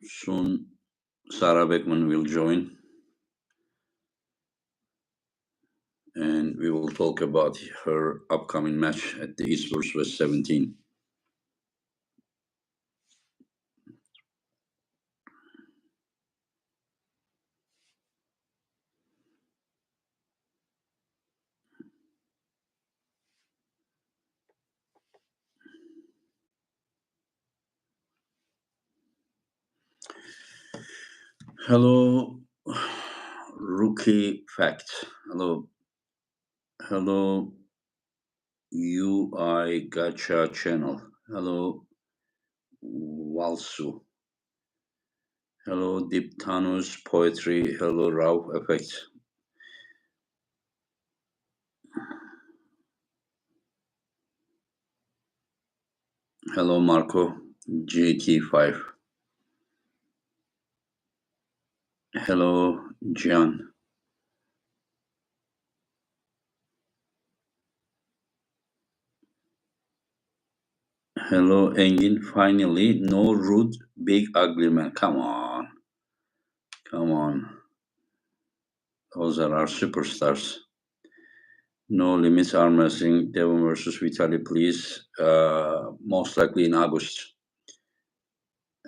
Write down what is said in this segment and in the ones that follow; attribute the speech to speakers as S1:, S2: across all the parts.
S1: Soon, Sarah Beckman will join. And we will talk about her upcoming match at the EvW17. Hello, Rookie Fact. Hello. Hello, UI Gacha channel. Hello, Walsu. Hello, Diptanus Poetry. Hello, Raw Effect. Hello, Marco GT5. Hello, John. Hello, Engin. Finally, no rude, big, ugly man. Come on. Come on. Those are our superstars. No Limits Arm Wrestling, Devon versus Vitali, please. Most likely in August.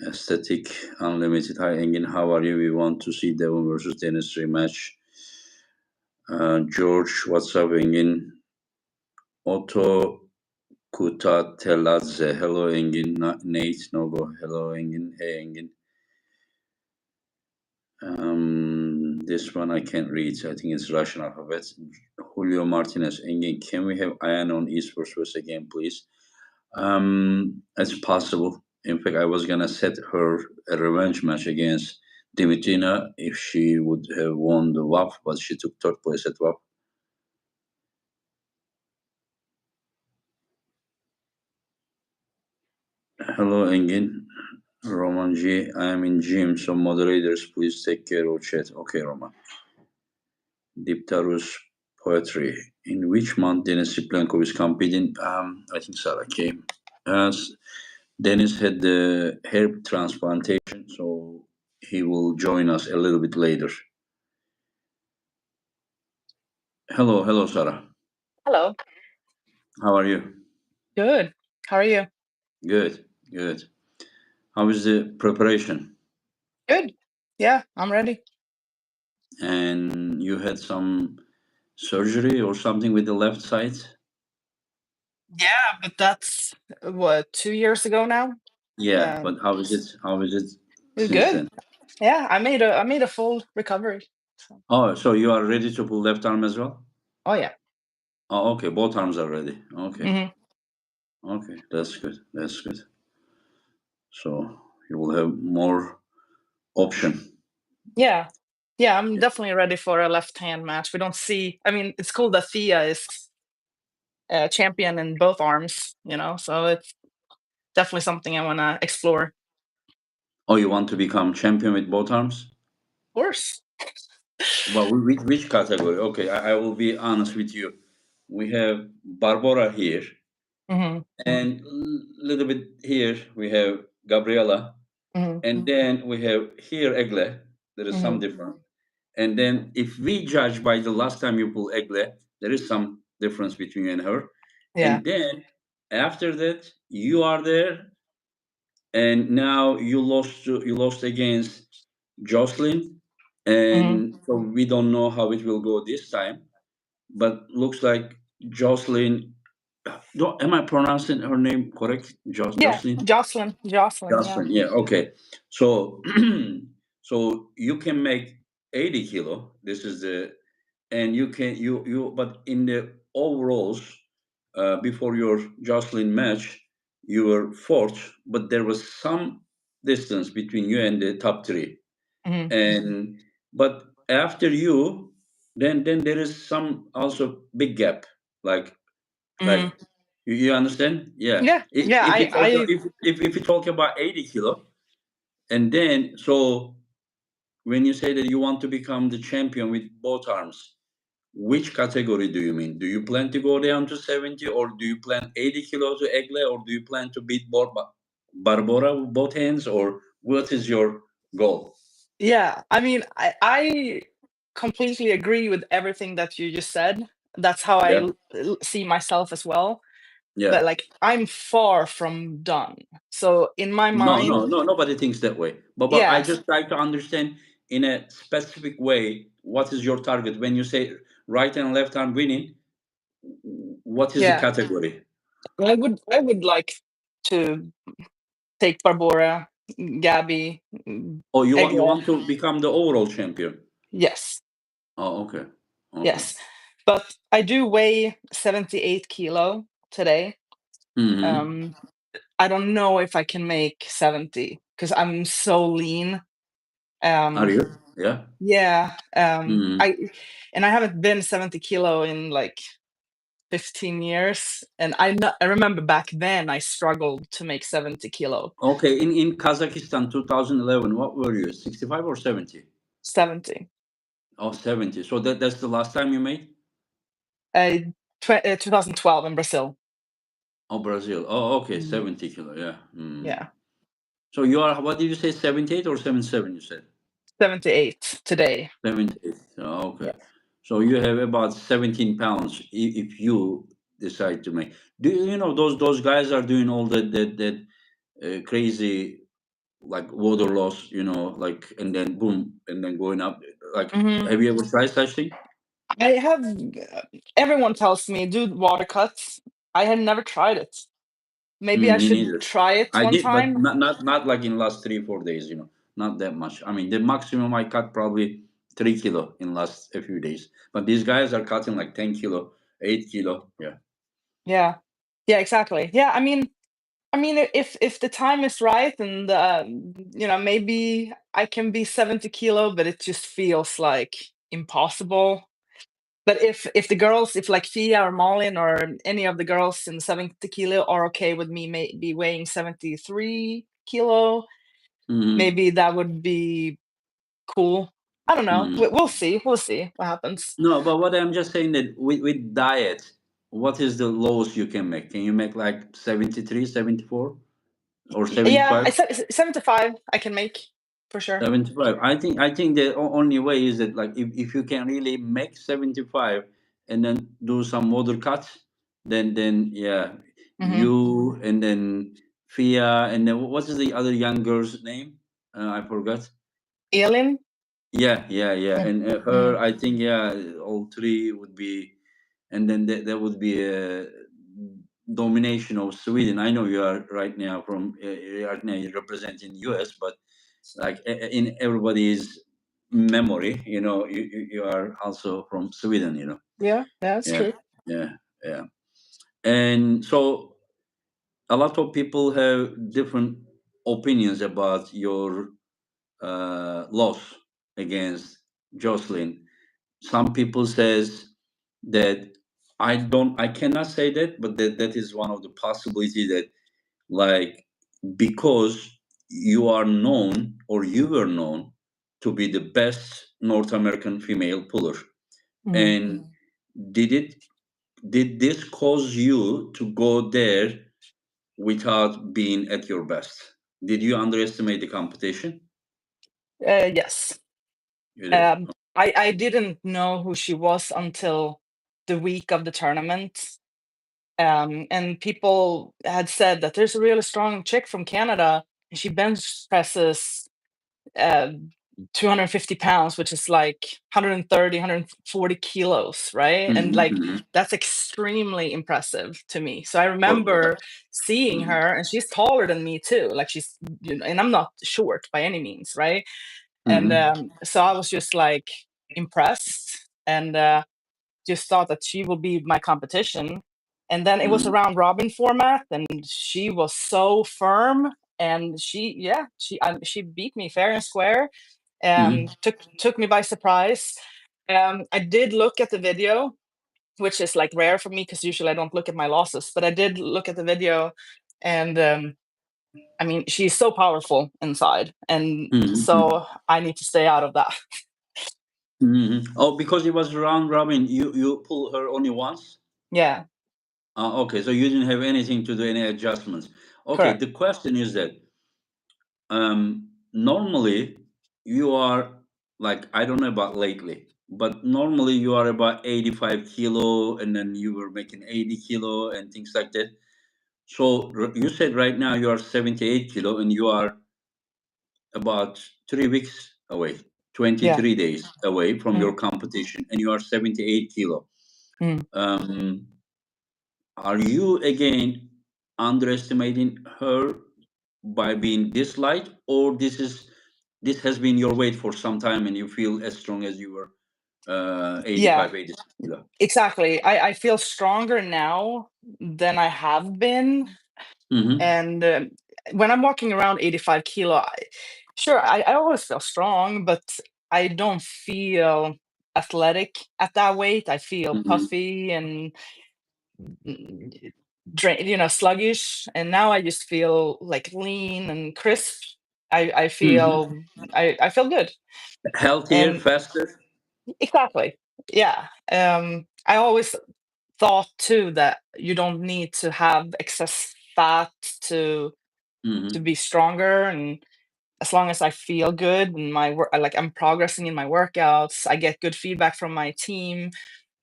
S1: Aesthetic, Unlimited. Hi, Engin. How are you? We want to see Devon versus Dennis rematch. George, what's up, Engin? Otto Kutateladze. Hello, Engin. Nate, no go. Hello, Engin. Hey, Engin. This one I can't read. I think it's Russian alphabet. Julio Martinez. Engin, can we have Ayan on eastvswest again, please? It's possible. In fact, I was gonna set her a revenge match against Dimitrina if she would have won the WAF, but she took third place at WAF. Hello, Engin. Roman G. I am in gym, so moderators, please take care of chat. Okay, Roman. Diptarus Poetry. In which month Denis Siplenkov is competing? I think Sarah came. Denis had the hair transplantation, so he will join us a little bit later. Hello, Sarah.
S2: Hello.
S1: How are you?
S2: Good. How are you?
S1: Good. How is the preparation?
S2: Good. Yeah, I'm ready.
S1: And you had some surgery or something with the left side?
S2: Yeah, but that's what, 2 years ago now?
S1: Yeah, but how is it
S2: It's
S1: since
S2: good.
S1: then?
S2: Yeah, I made a full recovery. So.
S1: Oh, so you are ready to pull left arm as well?
S2: Oh yeah.
S1: Oh, okay. Both arms are ready. Okay.
S2: Mm-hmm.
S1: Okay, that's good. So you will have more option.
S2: Yeah, I'm definitely ready for a left-hand match. We don't see. I mean, it's cool that Thea is champion in both arms. So it's definitely something I want to explore.
S1: Oh, you want to become champion with both arms?
S2: Of course.
S1: Well, which category? Okay, I will be honest with you. We have Barbara here,
S2: Mm-hmm.
S1: and a little bit here we have Gabriela,
S2: Mm-hmm.
S1: and then we have here Egle. There is some difference. And then if we judge by the last time you pull Egle, there is some difference between you and her.
S2: Yeah.
S1: And then after that, you are there, and now you lost against Jocelyn, and so we don't know how it will go this time, but looks like Jocelyn. Am I pronouncing her name correct? Jocelyn.
S2: Jocelyn.
S1: Yeah. Okay. So so you can make 80 kilo. This is and you can but in the overalls before your Jocelyn match, you were fourth, but there was some distance between you and the top three. And but after you, then there is some also big gap, like you understand? Yeah. If you talk about 80 kilo, and then so when you say that you want to become the champion with both arms, which category do you mean? Do you plan to go down to 70, or do you plan 80 kilo to Egle, or do you plan to beat Barbara with both hands, or what is your goal.
S2: Yeah, I mean, I completely agree with everything that you just said. That's how I
S1: Yeah,
S2: see myself as well.
S1: yeah.
S2: But like, I'm far from done. So in my
S1: No,
S2: mind,
S1: no, no. Nobody thinks that way. But I
S2: yes,
S1: just try to understand in a specific way what is your target when you say right and left arm winning. What is the
S2: yeah,
S1: category?
S2: I would like to take Barbora, Gabby,
S1: Oh, you
S2: Egla.
S1: want to become the overall champion?
S2: Yes,
S1: Oh, okay, okay.
S2: yes. But I do weigh 78 kilo today.
S1: Mm-hmm.
S2: Um, I don't know if I can make 70 because I'm so lean.
S1: Are
S2: Um,
S1: you? Yeah.
S2: yeah,
S1: Mm-hmm.
S2: I haven't been 70 kilo in like 15 years, and I remember back then I struggled to make 70 kilo.
S1: Okay. In Kazakhstan, 2011, what were you? 65 or 70?
S2: 70.
S1: Oh, 70. So that's the last time you made?
S2: 2012 in Brazil.
S1: Oh, Brazil. Oh, okay.
S2: Mm,
S1: 70 kilo. Yeah. Mm.
S2: yeah,
S1: So you are, what did you say, 78 or 77, you said?
S2: 78 today.
S1: 78. Oh, okay.
S2: Yeah.
S1: So you have about 17 pounds if you decide to make. Do you know those guys are doing all that crazy like water loss, like and then boom and then going up. Like,
S2: Mhm.
S1: have you ever tried such thing?
S2: I have. Everyone tells me do water cuts. I had never tried it. Maybe I
S1: Me
S2: should
S1: neither.
S2: try it
S1: I
S2: one
S1: did, but
S2: time.
S1: not like in last 3 4 days. Not that much. I mean, the maximum I cut probably 3 kilo in last a few days. But these guys are cutting like 10 kilo, 8 kilo. Yeah.
S2: Yeah. Yeah, exactly. Yeah, I mean, if the time is right and maybe I can be 70 kilo, but it just feels like impossible. But if the girls, if like Fia or Malin or any of the girls in 70 kilo are okay with me maybe weighing 73 kilo,
S1: Hmm.
S2: maybe that would be cool. I don't know.
S1: Hmm.
S2: We'll see. We'll see what happens.
S1: No, but what I'm just saying that with diet, what is the lowest you can make? Can you make like 73, 74, or
S2: Yeah,
S1: 75?
S2: I said 75 I can make for sure.
S1: 75. I think the only way is that like if you can really make 75 and then do some other cuts, then yeah,
S2: Hmm.
S1: you and then Fia and then what's the other young girl's name? I forgot.
S2: Elin?
S1: Yeah, yeah, yeah. And
S2: Mm-hmm.
S1: her, I think, yeah, all three would be, and then there would be a domination of Sweden. I know you are right now right now you're representing US, but like in everybody's memory, you are also from Sweden.
S2: Yeah, that's
S1: Yeah,
S2: true.
S1: yeah, yeah. And so a lot of people have different opinions about your loss against Jocelyn. Some people says that I cannot say that, but that is one of the possibility that like because you are known or you were known to be the best North American female puller,
S2: Mhm.
S1: and did it did this cause you to go there without being at your best? Did you underestimate the competition?
S2: Yes.
S1: You did.
S2: I didn't know who she was until the week of the tournament. And people had said that there's a really strong chick from Canada, and she bench presses uh, 250 pounds, which is like 130, 140 kilos, right? And
S1: Hmm.
S2: like
S1: Hmm.
S2: that's extremely impressive to me. So I
S1: For
S2: remember seeing
S1: hmm.
S2: her, and she's taller than me too. Like and I'm not short by any means, right? And
S1: Hmm.
S2: so I was just like impressed, and just thought that she will be my competition. And then it was a
S1: Hmm.
S2: round robin format, and she was so firm, and she beat me fair and square.
S1: Hmm.
S2: Took me by surprise. I did look at the video, which is like rare for me because usually I don't look at my losses, but I did look at the video, and I mean she's so powerful inside, and
S1: Hmm.
S2: so I need to stay out of that.
S1: Hmm. Oh, because it was round robin, you pull her only once.
S2: Yeah,
S1: Okay, so you didn't have anything to do any adjustments. Okay,
S2: correct.
S1: the question is that normally you are like, I don't know about lately, but normally you are about 85 kilo, and then you were making 80 kilo and things like that. So you said right now you are 78 kilo, and you are about 3 weeks away,
S2: Yeah.
S1: 23 days away from
S2: Mm,
S1: your competition, and you are 78 kilo.
S2: mm.
S1: Um, are you again underestimating her by being this light, or this has been your weight for some time and you feel as strong as you were
S2: Yeah,
S1: 85, 86 kilo?
S2: exactly. I feel stronger now than I have been,
S1: Mm-hmm.
S2: and when I'm walking around 85 kilo, sure, I always feel strong, but I don't feel athletic at that weight. I feel
S1: Mm-hmm.
S2: puffy and sluggish. And now I just feel like lean and crisp. I
S1: Mm-hmm.
S2: feel I feel good.
S1: Healthier,
S2: And
S1: faster.
S2: exactly, yeah. I always thought too that you don't need to have excess fat to
S1: Mm-hmm.
S2: be stronger, and as long as I feel good and my work, like I'm progressing in my workouts, I get good feedback from my team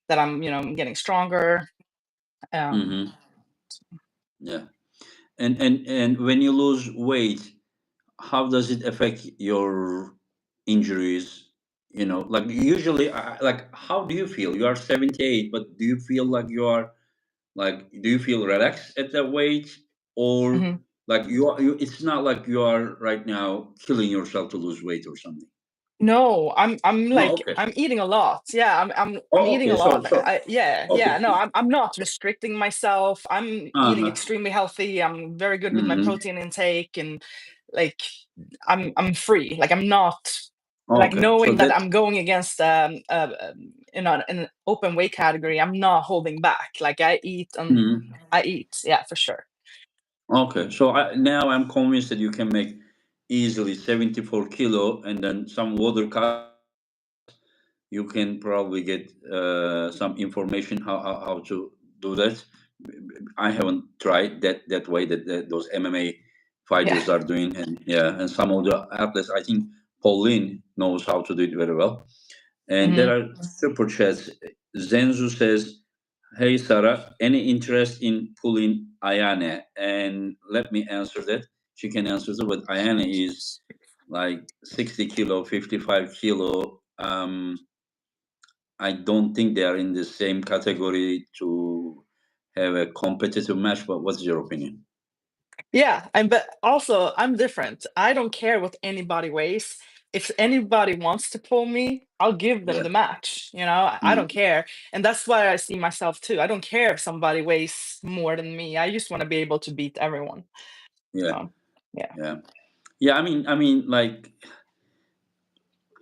S2: that I'm getting stronger. Um,
S1: Mm-hmm. Yeah. And when you lose weight, how does it affect your injuries? Like usually, like, how do you feel? You are 78, but do you feel like you are, like, do you feel relaxed at that weight, or
S2: mhm.
S1: like it's not like you are right now killing yourself to lose weight or something?
S2: No, I'm
S1: No,
S2: like
S1: okay.
S2: I'm eating a lot. Yeah, I'm
S1: Oh,
S2: eating
S1: okay.
S2: a
S1: So
S2: lot.
S1: so
S2: Yeah.
S1: okay.
S2: No, I'm not restricting myself. I'm eating
S1: Uh-huh.
S2: extremely healthy. I'm very good with my
S1: Mm-hmm.
S2: protein intake, and like I'm free. Like I'm not like
S1: Okay. So
S2: knowing that
S1: that.
S2: I'm going against an open weight category. I'm not holding back. Like
S1: Mhm.
S2: I eat. Yeah, for sure.
S1: Okay. So now I'm convinced that you can make easily 74 kilo, and then some water cut. You can probably get some information how to do that. I haven't tried that way that those MMA
S2: Yeah.
S1: fighters are doing, and yeah, and some of the athletes. I think Pauline knows how to do it very well. And there
S2: Hmm.
S1: are super chats. Zenzu says, "Hey Sarah, any interest in pulling Ayane?" And let me answer that. She can answer that, but Ayane is like 60 kilo, 55 kilo. I don't think they are in the same category to have a competitive match. But what's your opinion?
S2: Yeah, and but also I'm different. I don't care what anybody weighs. If anybody wants to pull me, I'll give them
S1: Yeah.
S2: the match. I
S1: Mm,
S2: don't care. And that's why I see myself too. I don't care if somebody weighs more than me. I just want to be able to beat everyone.
S1: yeah.
S2: So, yeah.
S1: Yeah. Yeah. I mean, like,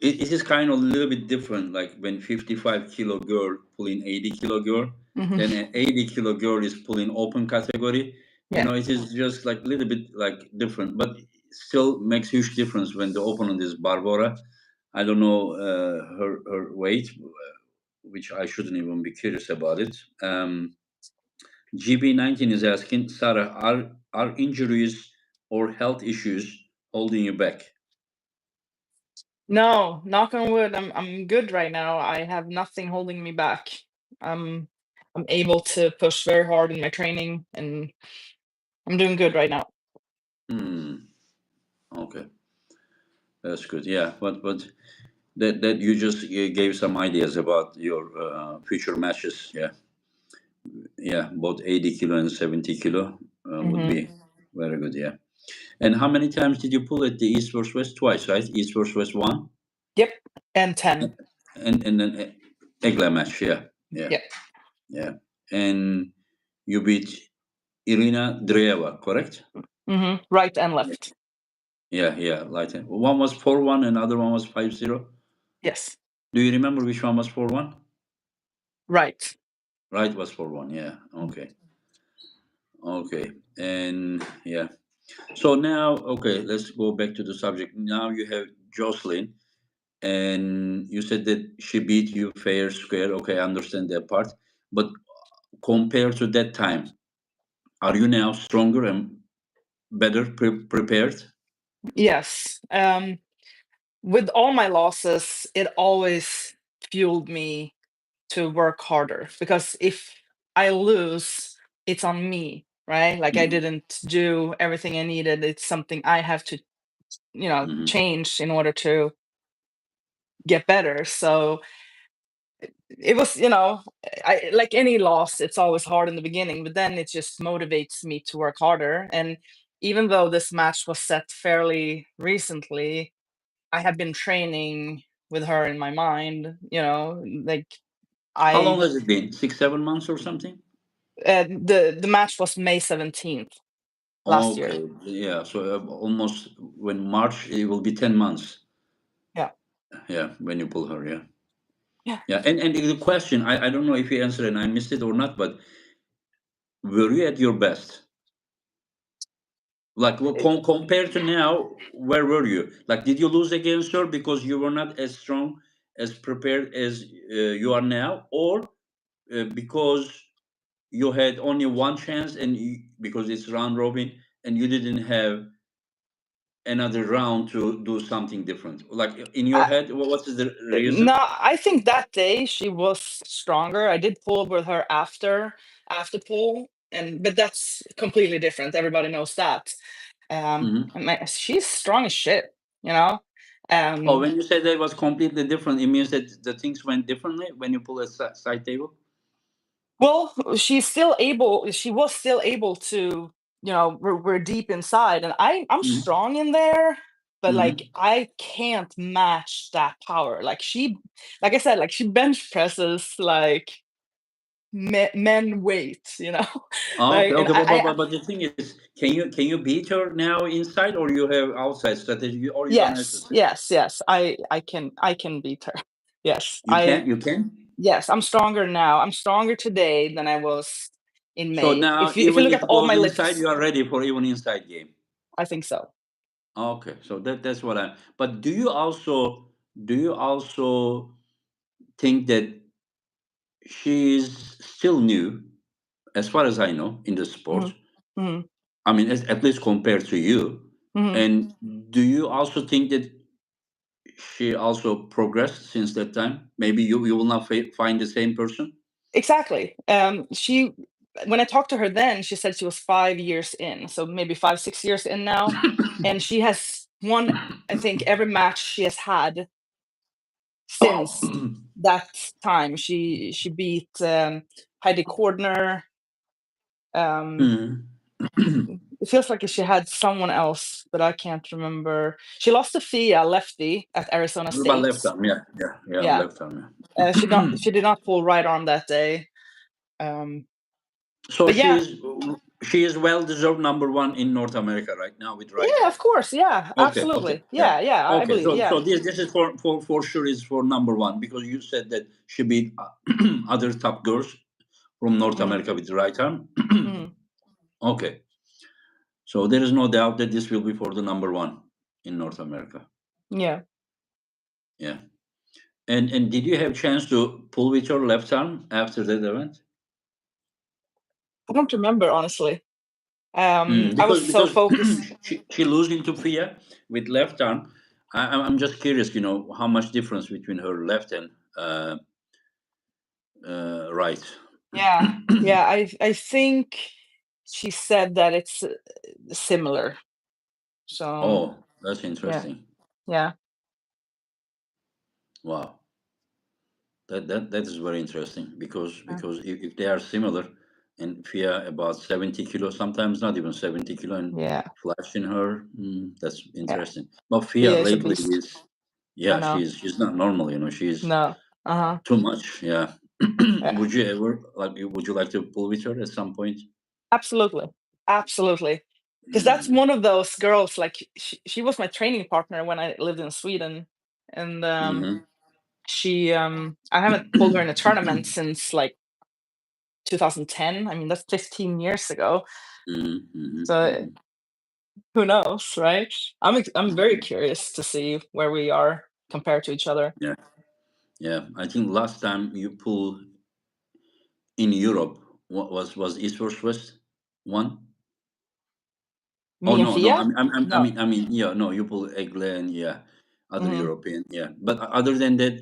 S1: it is kind of a little bit different. Like when 55 kilo girl pulling 80 kilo girl,
S2: Hmm.
S1: then an 80 kilo girl is pulling open category.
S2: Yeah.
S1: It is just like a little bit like different, but it still makes huge difference when the opponent is Barbara. I don't know her weight, which I shouldn't even be curious about it. GB19 is asking, Sarah, are injuries or health issues holding you back?
S2: No, knock on wood. I'm good right now. I have nothing holding me back. I'm I'm able to push very hard in my training, and I'm doing good right now.
S1: Hmm. Okay, that's good. Yeah, but that you just gave some ideas about your future matches. Yeah, yeah, both 80 kilo and 70 kilo would
S2: Hmm.
S1: be very good. Yeah. And how many times did you pull at the East versus West? Twice, right? East versus West one,
S2: Yep. And 10.
S1: and then Egla match. Yeah, yeah,
S2: Yep.
S1: yeah. And you beat Irina Dreeva, correct?
S2: Right and left.
S1: Yeah, yeah. Like one was 4-1, and other one was 5-0.
S2: Yes.
S1: Do you remember which one was 4-1?
S2: Right.
S1: Right was 4-1. Yeah.
S2: Mm.
S1: Okay. Okay. And yeah. So now, okay, let's go back to the subject. Now you have Jocelyn, and you said that she beat you fair square. Okay, I understand that part. But compared to that time, are you now stronger and better prepared?
S2: Yes. With all my losses, it always fueled me to work harder because if I lose, it's on me, right? Like I
S1: Mhm,
S2: didn't do everything I needed. It's something I have to,
S1: mhm.
S2: change in order to get better. So it was, I like any loss, it's always hard in the beginning, but then it just motivates me to work harder. And even though this match was set fairly recently, I have been training with her in my mind, like
S1: How long
S2: I
S1: has it been? 6, 7 months or something?
S2: the match was May 17th last year.
S1: Okay, yeah. So almost when March it will be 10 months.
S2: Yeah.
S1: Yeah, when you pull her. Yeah,
S2: Yeah.
S1: yeah. And the question, I don't know if you answered and I missed it or not, but were you at your best? Like well,
S2: It-
S1: compared to now, where were you? Like, did you lose against her because you were not as strong, as prepared as you are now, or because you had only one chance and because it's round robin and you didn't have another round to do something different? Like in your
S2: I,
S1: head, what's the
S2: no,
S1: reason?
S2: I think that day she was stronger. I did pull with her after pull, but that's completely different. Everybody knows that.
S1: Hmm.
S2: She's strong as shit, you know.
S1: Oh,
S2: Um,
S1: when you say that was completely different, it means that the things went differently when you pull a side table.
S2: well, she was still able to, we're deep inside, and I'm
S1: Hmm.
S2: strong in there, but like
S1: Hmm.
S2: I can't match that power. Like I said, like she bench presses like men weight,
S1: Okay,
S2: like, and
S1: okay, but the thing is, can you beat her now inside, or you have outside strategy, or you don't have to
S2: yes,
S1: say?
S2: yes, yes, I can beat her. Yes,
S1: You can.
S2: yes, I'm stronger now. I'm stronger today than I was in
S1: So
S2: May.
S1: now,
S2: If you
S1: even
S2: look
S1: if
S2: at
S1: it
S2: all
S1: goes
S2: my
S1: inside,
S2: lifts,
S1: you are ready for even inside game.
S2: I think so.
S1: Okay, so that's what I. But do you also think that she is still new, as far as I know, in the sport?
S2: Mhm, mhm,
S1: I mean, at least compared to you.
S2: mhm.
S1: And do you also think that she also progressed since that time? Maybe you will not find the same person.
S2: Exactly. When I talked to her then, she said she was 5 years in, so maybe 5, 6 years in now, and she has won, I think, every match she has had since that time. She beat Heidi Cordner. Um,
S1: Mhm.
S2: it feels like she had someone else, but I can't remember. She lost to Fia Lefty at Arizona
S1: What about
S2: State.
S1: left arm? Yeah, yeah, yeah,
S2: Yeah,
S1: left arm.
S2: she not
S1: Yeah.
S2: she did not pull right arm that day. Um,
S1: So
S2: but
S1: she
S2: yeah,
S1: is she is well deserved number one in North America right now with right
S2: yeah,
S1: arm.
S2: of course, yeah,
S1: Okay, okay,
S2: absolutely,
S1: yeah,
S2: yeah, yeah. I
S1: okay.
S2: believe,
S1: So
S2: yeah.
S1: this is for sure is for number one because you said that she beat other top girls from North
S2: Mhm,
S1: America with the right arm.
S2: mhm,
S1: Okay, so there is no doubt that this will be for the number one in North America.
S2: yeah.
S1: Yeah. And did you have chance to pull with your left arm after that event?
S2: I don't remember honestly. I was so
S1: Because
S2: focused.
S1: she losing to Fia with left arm. I'm just curious, how much difference between her left and right.
S2: Yeah, yeah. I think she said that it's similar. So
S1: Oh, that's
S2: yeah,
S1: interesting.
S2: yeah,
S1: Wow, that is very interesting because
S2: yeah,
S1: if they are similar, and Fia about 70 kilos, sometimes not even 70 kilo, and
S2: yeah,
S1: Flash in her, that's
S2: yeah.
S1: interesting. But Fia
S2: Fia is a
S1: lately
S2: beast.
S1: is,
S2: I
S1: yeah,
S2: know.
S1: she's not normal. She's
S2: No. Uh huh.
S1: too much. Yeah.
S2: Yeah.
S1: Would you like to pull with her at some point?
S2: Absolutely. Absolutely. Because that's
S1: Mm-hmm.
S2: one of those girls. Like she was my training partner when I lived in Sweden, and I haven't pulled her in a tournament since like 2010. I mean, that's 15 years ago. So
S1: Mm-hmm.
S2: who knows, right? I'm very
S1: Hmm.
S2: curious to see where we are compared to each other.
S1: Yeah, yeah. I think last time you pulled in Europe, what was East versus West one? Oh
S2: Me and
S1: no,
S2: Thea? No.
S1: yeah, no, you pull Egle and yeah, other
S2: Hmm.
S1: European, yeah. But other than that,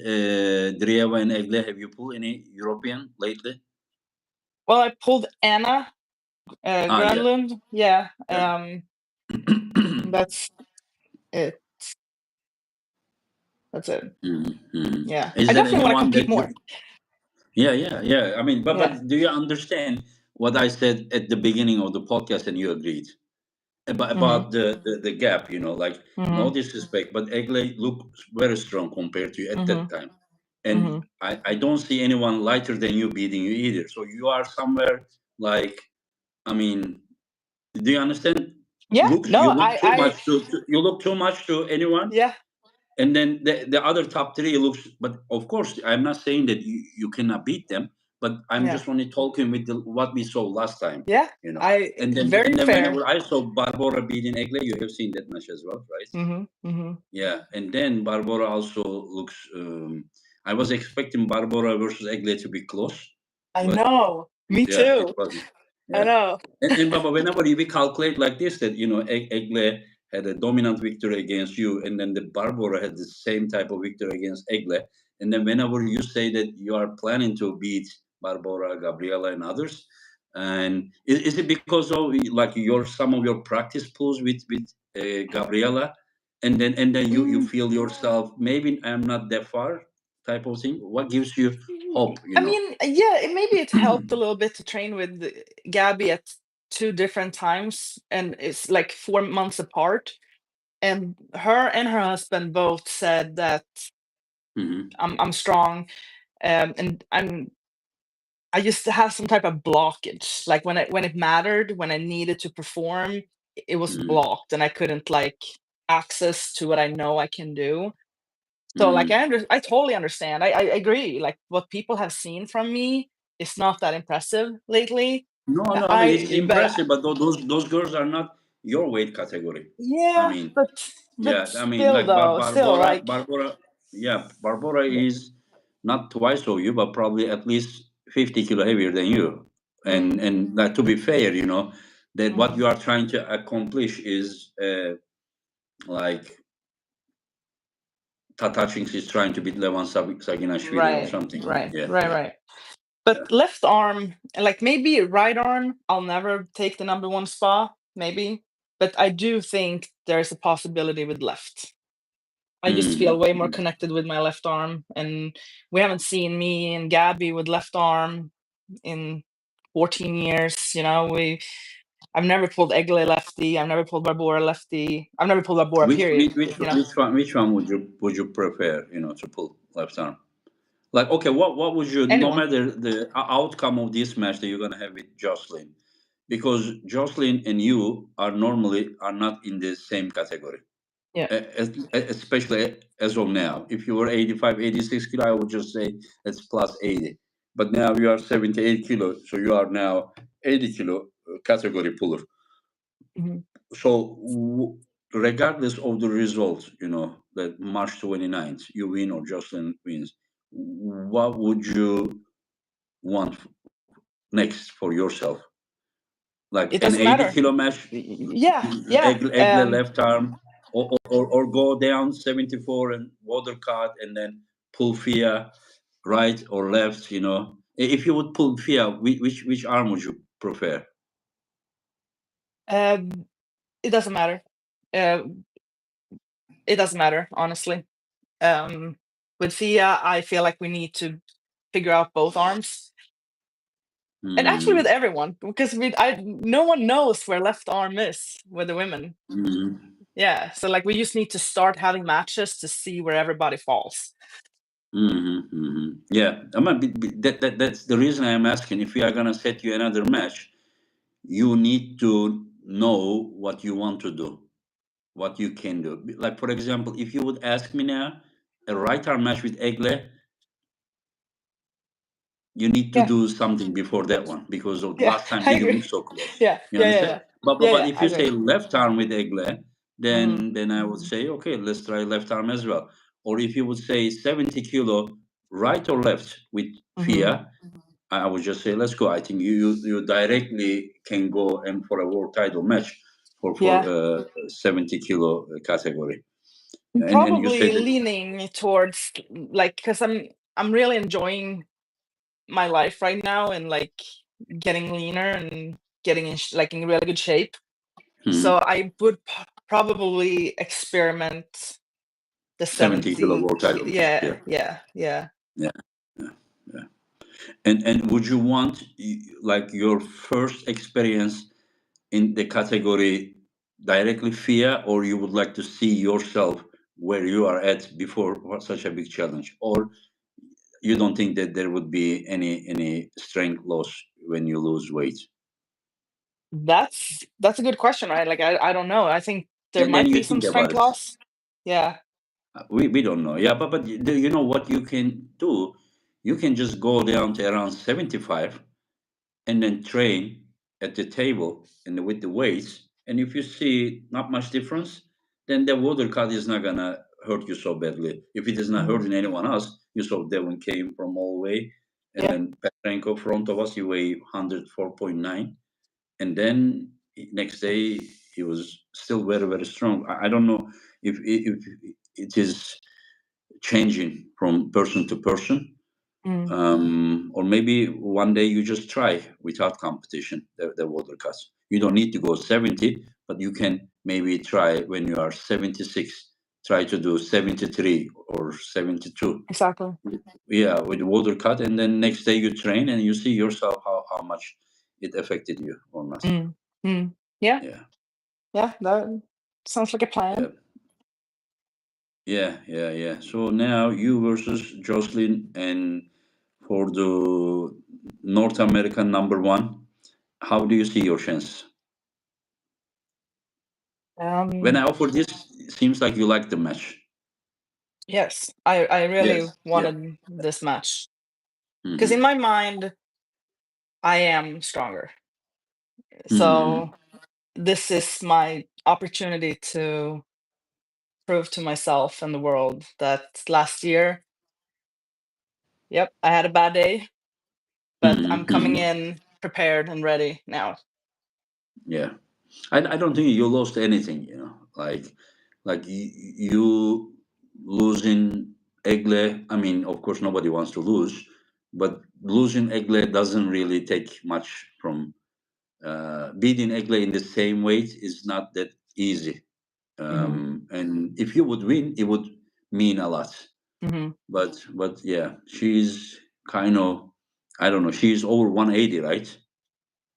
S1: Drieva and Egle, have you pulled any European lately?
S2: Well, I pulled Anna
S1: Ah, yeah,
S2: Granlund. Yeah.
S1: yeah.
S2: That's it. That's it.
S1: Mhm.
S2: Yeah.
S1: Is
S2: I
S1: there
S2: definitely want to
S1: anyone
S2: compete
S1: that
S2: more.
S1: you? Yeah, yeah, yeah. I mean,
S2: Yeah.
S1: but do you understand what I said at the beginning of the podcast, and you agreed
S2: Hmm.
S1: about the gap? You know, like no
S2: Hmm.
S1: disrespect, but Egle looked very strong compared to you at
S2: Hmm.
S1: that time.
S2: Hmm.
S1: And I don't see anyone lighter than you beating you either. So you are somewhere like, I mean, do you understand?
S2: Yeah.
S1: Looks
S2: No,
S1: you look too
S2: I,
S1: much to you look too much to anyone,
S2: yeah.
S1: and then the other top three looks. But of course, I'm not saying that you cannot beat them, but I'm
S2: Yeah.
S1: just only talking with what we saw last time,
S2: Yeah.
S1: you know.
S2: I,
S1: And
S2: very
S1: then
S2: fair.
S1: whenever I saw Barbara beating Egle, you have seen that match as well, right?
S2: Hmm. Hmm.
S1: Yeah, and then Barbara also looks. I was expecting Barbara versus Egle to be close,
S2: I
S1: but
S2: know. Me
S1: yeah, it
S2: too.
S1: wasn't.
S2: I
S1: Yeah,
S2: know.
S1: and Baba, whenever we calculate like this, that you know, Egle had a dominant victory against you, and then the Barbara had the same type of victory against Egle, and then whenever you say that you are planning to beat Barbara, Gabriela, and others, and is it because of like your some of your practice pulls with Gabriela, and then you
S2: Mm,
S1: feel yourself maybe I'm not that far type of thing? What gives you hope? You
S2: I
S1: know.
S2: mean, yeah, maybe it helped a little bit to train with Gabby at two different times, and it's like 4 months apart. And her husband both said that
S1: Hmm.
S2: I'm strong, and I just have some type of blockage. Like when it mattered, when I needed to perform, it was
S1: Hmm.
S2: blocked, and I couldn't like access to what I know I can do. So like
S1: Hmm.
S2: I totally understand. I agree. Like what people have seen from me is not that impressive lately.
S1: No, no. I mean, it's
S2: I but
S1: impressive, but those girls are not your weight category. I
S2: yeah,
S1: mean,
S2: but
S1: yeah. I mean,
S2: still
S1: like
S2: though, still like
S1: Barbara. Yeah, Barbara is not twice of you, but probably at least 50 kilo heavier than you.
S2: mm,
S1: And like, to be fair, you know that what
S2: mhm.
S1: you are trying to accomplish is like Tata Chinks is trying to beat Levan Saginashvili or
S2: Right,
S1: something.
S2: right,
S1: Yeah,
S2: right,
S1: yeah,
S2: right. But
S1: yeah.
S2: left arm, like maybe right arm, I'll never take the number one spot, maybe. But I do think there's a possibility with left. I just feel way more
S1: Mm-hmm.
S2: connected with my left arm, and we haven't seen me and Gabby with left arm in 14 years. You know, I've never pulled Egle lefty. I've never pulled Barbora lefty. I've never pulled Barbora. Period. You know,
S1: Which one would you prefer? You know, to pull left arm. Like, okay, what would you? No
S2: anyone.
S1: matter the outcome of this match that you're gonna have with Jocelyn, because Jocelyn and you are normally are not in the same category,
S2: Yeah.
S1: especially as of now. If you were 85, 86 kilo, I would just say it's plus 80. But now you are 78 kilo, so you are now 80 kilo category puller.
S2: Mhm.
S1: So regardless of the result, you know, that March 29th, you win or Jocelyn wins, what would you want next for yourself? Like
S2: It
S1: an
S2: doesn't
S1: 80
S2: matter.
S1: kilo match,
S2: Yeah, yeah.
S1: Egle left arm, or go down 74 and water cut and then pull Fia right or left, you know. If you would pull Fia, which arm would you prefer?
S2: Um, it doesn't matter. Uh, it doesn't matter, honestly. With Thea, I feel like we need to figure out both arms, and actually with
S1: Mm-hmm.
S2: everyone, because no one knows where left arm is with the women.
S1: Mm-hmm.
S2: Yeah, so like we just need to start having matches to see where everybody falls.
S1: Mm-hmm, mm-hmm. Yeah, I mean, that's the reason I'm asking. If we are gonna set you another match, you need to know what you want to do, what you can do. Like for example, if you would ask me now, a right arm match with Egle, you need to
S2: Yeah,
S1: do something before that one because of
S2: yeah,
S1: last time
S2: I
S1: he didn't
S2: agree.
S1: look so close.
S2: Yeah,
S1: You
S2: yeah, yeah,
S1: understand?
S2: yeah, yeah,
S1: But
S2: yeah.
S1: if
S2: I
S1: you
S2: agree.
S1: say left arm with Egle,
S2: Hmm.
S1: then I would say okay, let's try left arm as well. Or if you would say 70 kilo right or left with
S2: Hmm.
S1: Fia, I would just say let's go. I think you directly can go and for a world title match. for
S2: Yeah.
S1: 70 kilo category.
S2: I'm
S1: And you say
S2: probably
S1: that.
S2: leaning towards like because I'm really enjoying my life right now and like getting leaner and getting like in really good shape. So
S1: Mhm.
S2: I would probably experiment the
S1: 70 kilo
S2: 70.
S1: world title match.
S2: Yeah,
S1: Yeah,
S2: yeah, yeah.
S1: yeah, yeah, yeah. And would you want like your first experience in the category directly FIA, or you would like to see yourself where you are at before such a big challenge, or you don't think that there would be any strength loss when you lose weight?
S2: That's a good question, right? Like I don't know. I think there
S1: And then
S2: might
S1: you
S2: be some
S1: think about
S2: strength
S1: it.
S2: loss. Yeah.
S1: We don't know. Yeah, but you know what you can do? You can just go down to around 75 and then train at the table and with the weights. And if you see not much difference, then the water cut is not gonna hurt you so badly. If it is not
S2: Mm.
S1: hurting anyone else, you saw Devon came from all the way, and
S2: Yeah.
S1: then Petrenko front of us, he weighed 104.9, and then next day he was still very strong. I don't know if it is changing from person to person,
S2: Mm.
S1: or maybe one day you just try without competition the water cuts. You don't need to go 70, but you can maybe try when you are 76. Try to do 73 or 72.
S2: Exactly.
S1: Yeah, with the water cut, and then next day you train and you see yourself how much it affected you or not.
S2: Mm. Mm. Yeah.
S1: Yeah,
S2: Yeah. That sounds like a
S1: yeah,
S2: plan.
S1: yeah. So now you versus Jocelyn, and for the North American number one. How do you see your chance? When
S2: Um.
S1: I offer this, it seems like you like the match.
S2: Yes. I really
S1: Yes. Yeah.
S2: wanted this match because in
S1: Hmm.
S2: my mind I am stronger.
S1: Hmm.
S2: So this is my opportunity to prove to myself and the world that last year, yep, I had a bad day, but
S1: Hmm.
S2: I'm coming
S1: Hmm.
S2: in prepared and ready now.
S1: Yeah. I don't think you lost anything. Like you losing Egle. I mean, of course, nobody wants to lose, but losing Egle doesn't really take much from beating Egle in the same weight is not that easy.
S2: Mhm,
S1: And if you would win, it would mean a lot.
S2: mhm.
S1: But yeah, she's kind of, I don't know. She's over 180, right?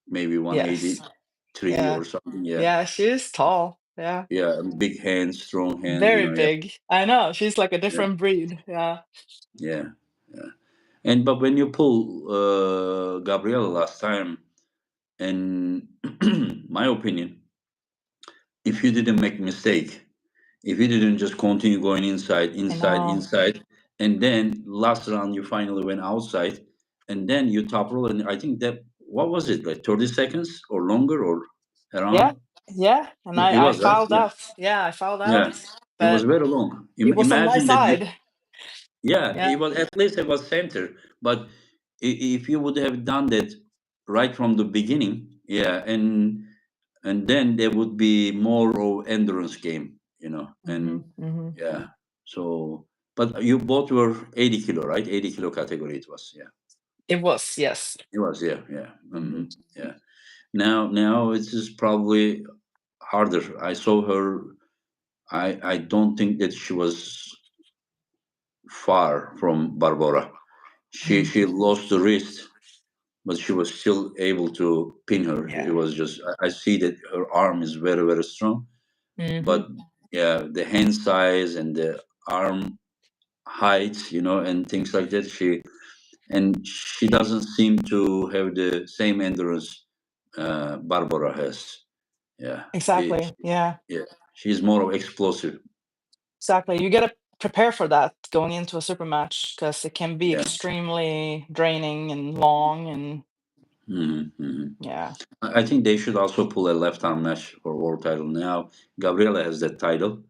S1: Maybe
S2: Yes.
S1: 183
S2: Yeah.
S1: or something. Yeah,
S2: Yeah, she is tall. Yeah.
S1: yeah. Big hands, strong hands.
S2: Very
S1: Yeah,
S2: big. I know, she's like a
S1: yeah,
S2: different breed. Yeah.
S1: yeah, yeah. And but when you pull Gabriella last time, and my opinion, if you didn't make mistake, if you didn't just continue going
S2: I know.
S1: inside, and then last round you finally went outside, and then you top roll, and I think that what was it, like 30 seconds or longer or
S2: Yeah.
S1: around?
S2: Yeah, and
S1: It
S2: I
S1: was, right?
S2: fouled
S1: Yeah,
S2: out. Yeah, I fouled
S1: yeah.
S2: out,
S1: It was
S2: but
S1: very long.
S2: it was on my
S1: Imagine that you,
S2: side.
S1: yeah,
S2: Yeah.
S1: it was at least it was center, but if you would have done that right from the beginning, yeah, and then there would be more of endurance game, and
S2: Mhm, mhm.
S1: yeah. So, but you both were 80 kilo, right? 80 kilo category it was. Yeah,
S2: It was, yes.
S1: it was. Yeah, yeah,
S2: Mhm.
S1: yeah. Now it's just probably harder. I saw her. I don't think that she was far from Barbara. She
S2: Mhm.
S1: she lost the wrist, but she was still able to pin her. It
S2: Yeah.
S1: was just I see that her arm is very strong,
S2: Mhm.
S1: but yeah, the hand size and the arm height, and things like that. She doesn't seem to have the same endurance Barbara has. Yeah,
S2: Exactly. Yeah.
S1: yeah, she's more of explosive.
S2: Exactly. You gotta prepare for that going into a super match because it can be
S1: Yeah.
S2: extremely draining and long and
S1: Hmm.
S2: yeah.
S1: I think they should also pull a left arm match for world title now. Gabriela has that title,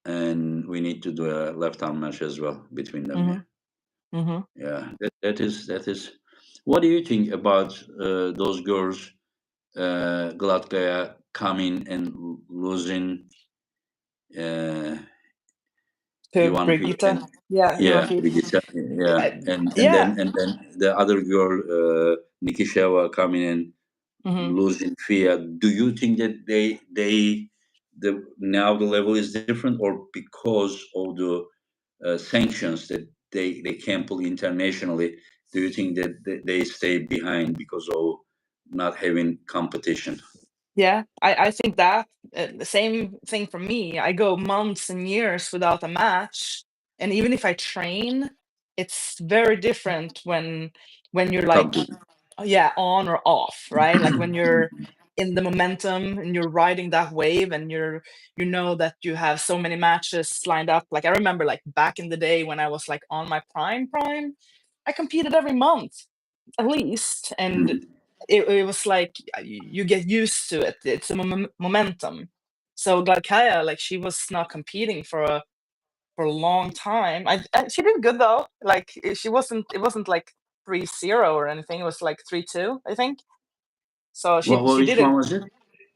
S1: and we need to do a left arm match as well between them. Yeah,
S2: Mhm. Mhm.
S1: yeah. What do you think about those girls, Gladkaya? coming and losing uh,
S2: To
S1: Ivan Fil
S2: Brigitte.
S1: and
S2: Yeah,
S1: yeah,
S2: Ivafi.
S1: Brigitte, yeah,
S2: Yeah.
S1: and then the other girl, Nikisheva, coming and
S2: Hmm.
S1: losing Fia. Do you think that the now the level is different, or because of the sanctions that they can't pull internationally? Do you think that they stay behind because of not having competition?
S2: Yeah, I think that the same thing for me. I go months and years without a match, and even if I train, it's very different when you're like,
S1: Competition.
S2: yeah, on or off, right? Like when you're in the momentum and you're riding that wave and you know that you have so many matches lined up. Like I remember like back in the day when I was like on my prime, I competed every month at least, and
S1: Mhm.
S2: it was like you get used to it. It's a momentum. So Gladkaya, like she was not competing for a long time. She did good though. Like she wasn't. It wasn't like 3-0 or anything. It was like 3-2, I think. So she
S1: Which
S2: did
S1: one was it?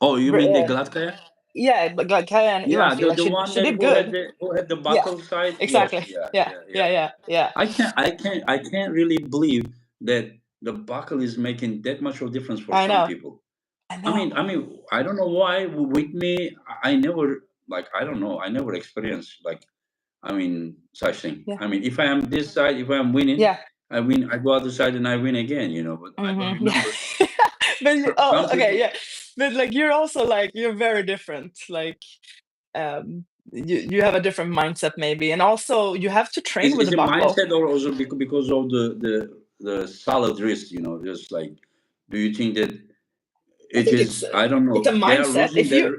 S1: Oh, you mean the Gladkaya?
S2: yeah, but Gladkaya and
S1: Yeah,
S2: Ivanfi, like
S1: the one
S2: she
S1: that
S2: did good.
S1: who had the
S2: Yeah,
S1: buckle side. Yes,
S2: exactly.
S1: yeah,
S2: Yeah,
S1: yeah, yeah.
S2: yeah, yeah, yeah.
S1: I can't really believe that the buckle is making that much of difference for
S2: I
S1: some
S2: know.
S1: people.
S2: I know.
S1: I don't know why with me. I never like. I don't know. I never experienced like. Such thing.
S2: Yeah,
S1: If I am this side, if I am winning,
S2: yeah.
S1: I win. I go other side and I win again. But I don't
S2: Yeah.
S1: remember.
S2: But
S1: Some
S2: okay,
S1: people.
S2: yeah. But like you're also like you're very different. Like you have a different mindset maybe, and also you have to train with
S1: Is
S2: the
S1: it
S2: buckle.
S1: mindset or also because of the solid wrist? Just like, do you think that
S2: I
S1: it
S2: think
S1: is? I don't
S2: it's a
S1: know. They are
S2: mindset.
S1: losing their.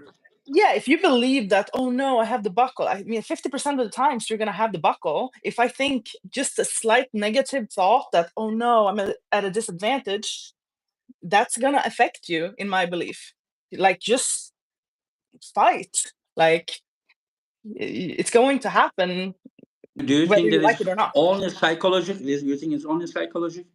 S2: If you believe that, oh no, I have the buckle. I mean, 50% of the times you're gonna have the buckle. If I think just a slight negative thought that, oh no, I'm at a disadvantage, that's gonna affect you, in my belief. Like just fight. Like it's going to happen
S1: Do you
S2: whether
S1: think
S2: you
S1: that
S2: like
S1: it's
S2: it or not.
S1: only psychological? You think it's only psychological?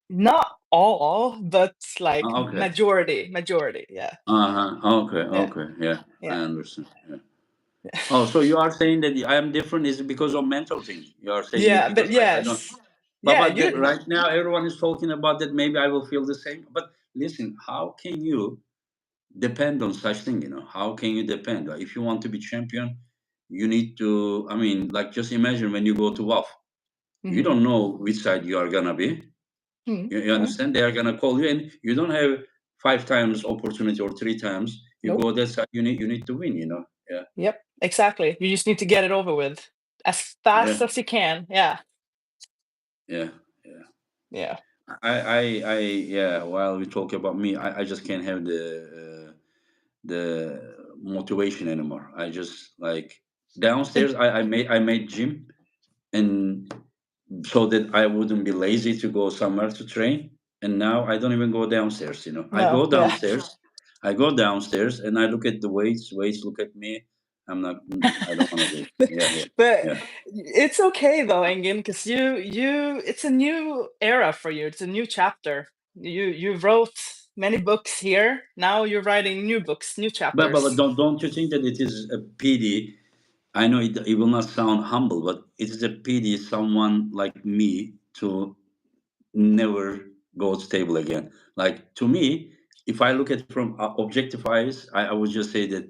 S2: Not all, but like
S1: Okay.
S2: majority. Yeah,
S1: Okay.
S2: yeah,
S1: Okay. Yeah, I
S2: yeah,
S1: understand. Yeah. Oh, so you are saying that I am different is because of mental thing. You are saying it
S2: yeah. But
S1: because I don't.
S2: yes, yeah. You
S1: Right now everyone is talking about that. Maybe I will feel the same. But listen, how can you depend on such thing? How can you depend? Like, if you want to be champion, you need to. Like just imagine when you go to WAF, you
S2: Mhm.
S1: don't know which side you are gonna be.
S2: Mhm.
S1: You
S2: Yeah.
S1: understand? They are gonna call you, and you don't have 5 times opportunity or 3 times. You
S2: Nope.
S1: go that side. You need to win. Yeah.
S2: Yep. Exactly. You just need to get it over with as
S1: Yeah.
S2: fast as you can. Yeah.
S1: Yeah. Yeah.
S2: Yeah.
S1: Yeah. While we talk about me, I just can't have the motivation anymore. I just like downstairs.
S2: It,
S1: I made gym, and so that I wouldn't be lazy to go somewhere to train. And now I don't even go downstairs. I
S2: no.
S1: go
S2: Yeah.
S1: downstairs. I go downstairs and I look at the weights. Weights look at me. I'm not. I don't want to do it. Yeah. Yeah.
S2: But
S1: Yeah.
S2: it's okay though, Engin, because it's a new era for you. It's a new chapter. You wrote many books here. Now you're writing new books, new
S1: But
S2: chapters.
S1: don't you think that it is a pity? I know it will not sound humble, but it is a pity someone like me to never go stable again. Like to me, if I look at it from objective eyes, I would just say that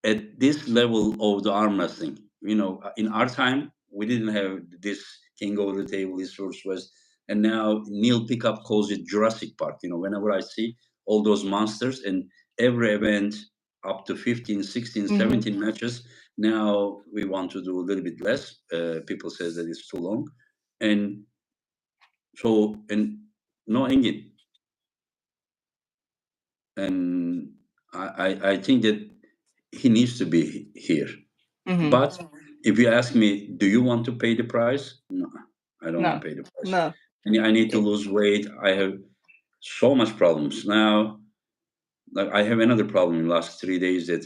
S1: at this level of the arm wrestling, in our time, we didn't have this king of the table, this source was, and now Neil Pickup calls it Jurassic Park. Whenever I see all those monsters and every event up to 15, 16,
S2: Hmm.
S1: 17 matches, now we want to do a little bit less. People says that it's too long. And so, and no Engin. And I think that he needs to be here.
S2: Hmm.
S1: But if you ask me, do you want to pay the price? No, I don't want
S2: No,
S1: to pay the price.
S2: no.
S1: And I need to
S2: It,
S1: lose weight. I have so much problems now. Like I have another problem in the last 3 days that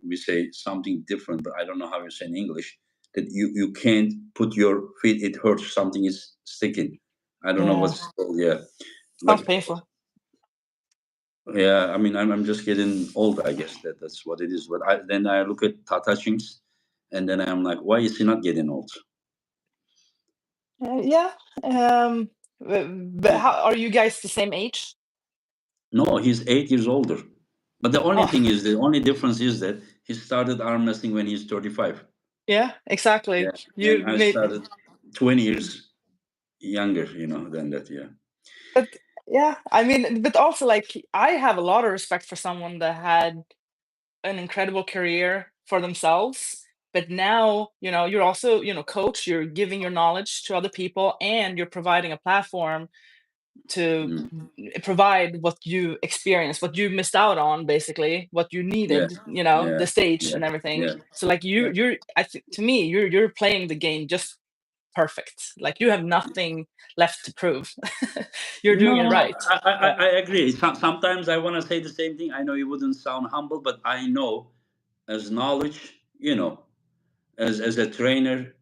S1: we say something different, but I don't know how you say in English. That you can't put your feet. It hurts. Something is sticking. I don't know
S2: yeah,
S1: what's called. Yeah,
S2: sounds
S1: like
S2: painful.
S1: Yeah, I mean, I'm just getting old. I guess that's what it is. But then I look at Tata Chinks, and then I'm like, why is he not getting old?
S2: Yeah. But
S1: Yeah.
S2: how are you guys the same age?
S1: No, he's 8 years older. But the only
S2: Oh,
S1: thing is, the only difference is that he started arm wrestling when he's 35.
S2: yeah, exactly.
S1: Yeah,
S2: You
S1: and I
S2: made,
S1: started 20 years younger, than that. Yeah.
S2: but yeah, I mean, but also like I have a lot of respect for someone that had an incredible career for themselves. But now, you're also, coach, you're giving your knowledge to other people and you're providing a platform to
S1: Mm.
S2: provide what you experienced, what you missed out on, basically, what you
S1: Yeah.
S2: needed,
S1: Yeah.
S2: the stage
S1: Yeah.
S2: and everything.
S1: Yeah.
S2: So like
S1: Yeah.
S2: to me, you're playing the game just perfect. Like you have nothing left to prove. You're doing it
S1: No,
S2: right.
S1: I agree. Sometimes I want to say the same thing. I know it wouldn't sound humble, but I know as knowledge, as a trainer,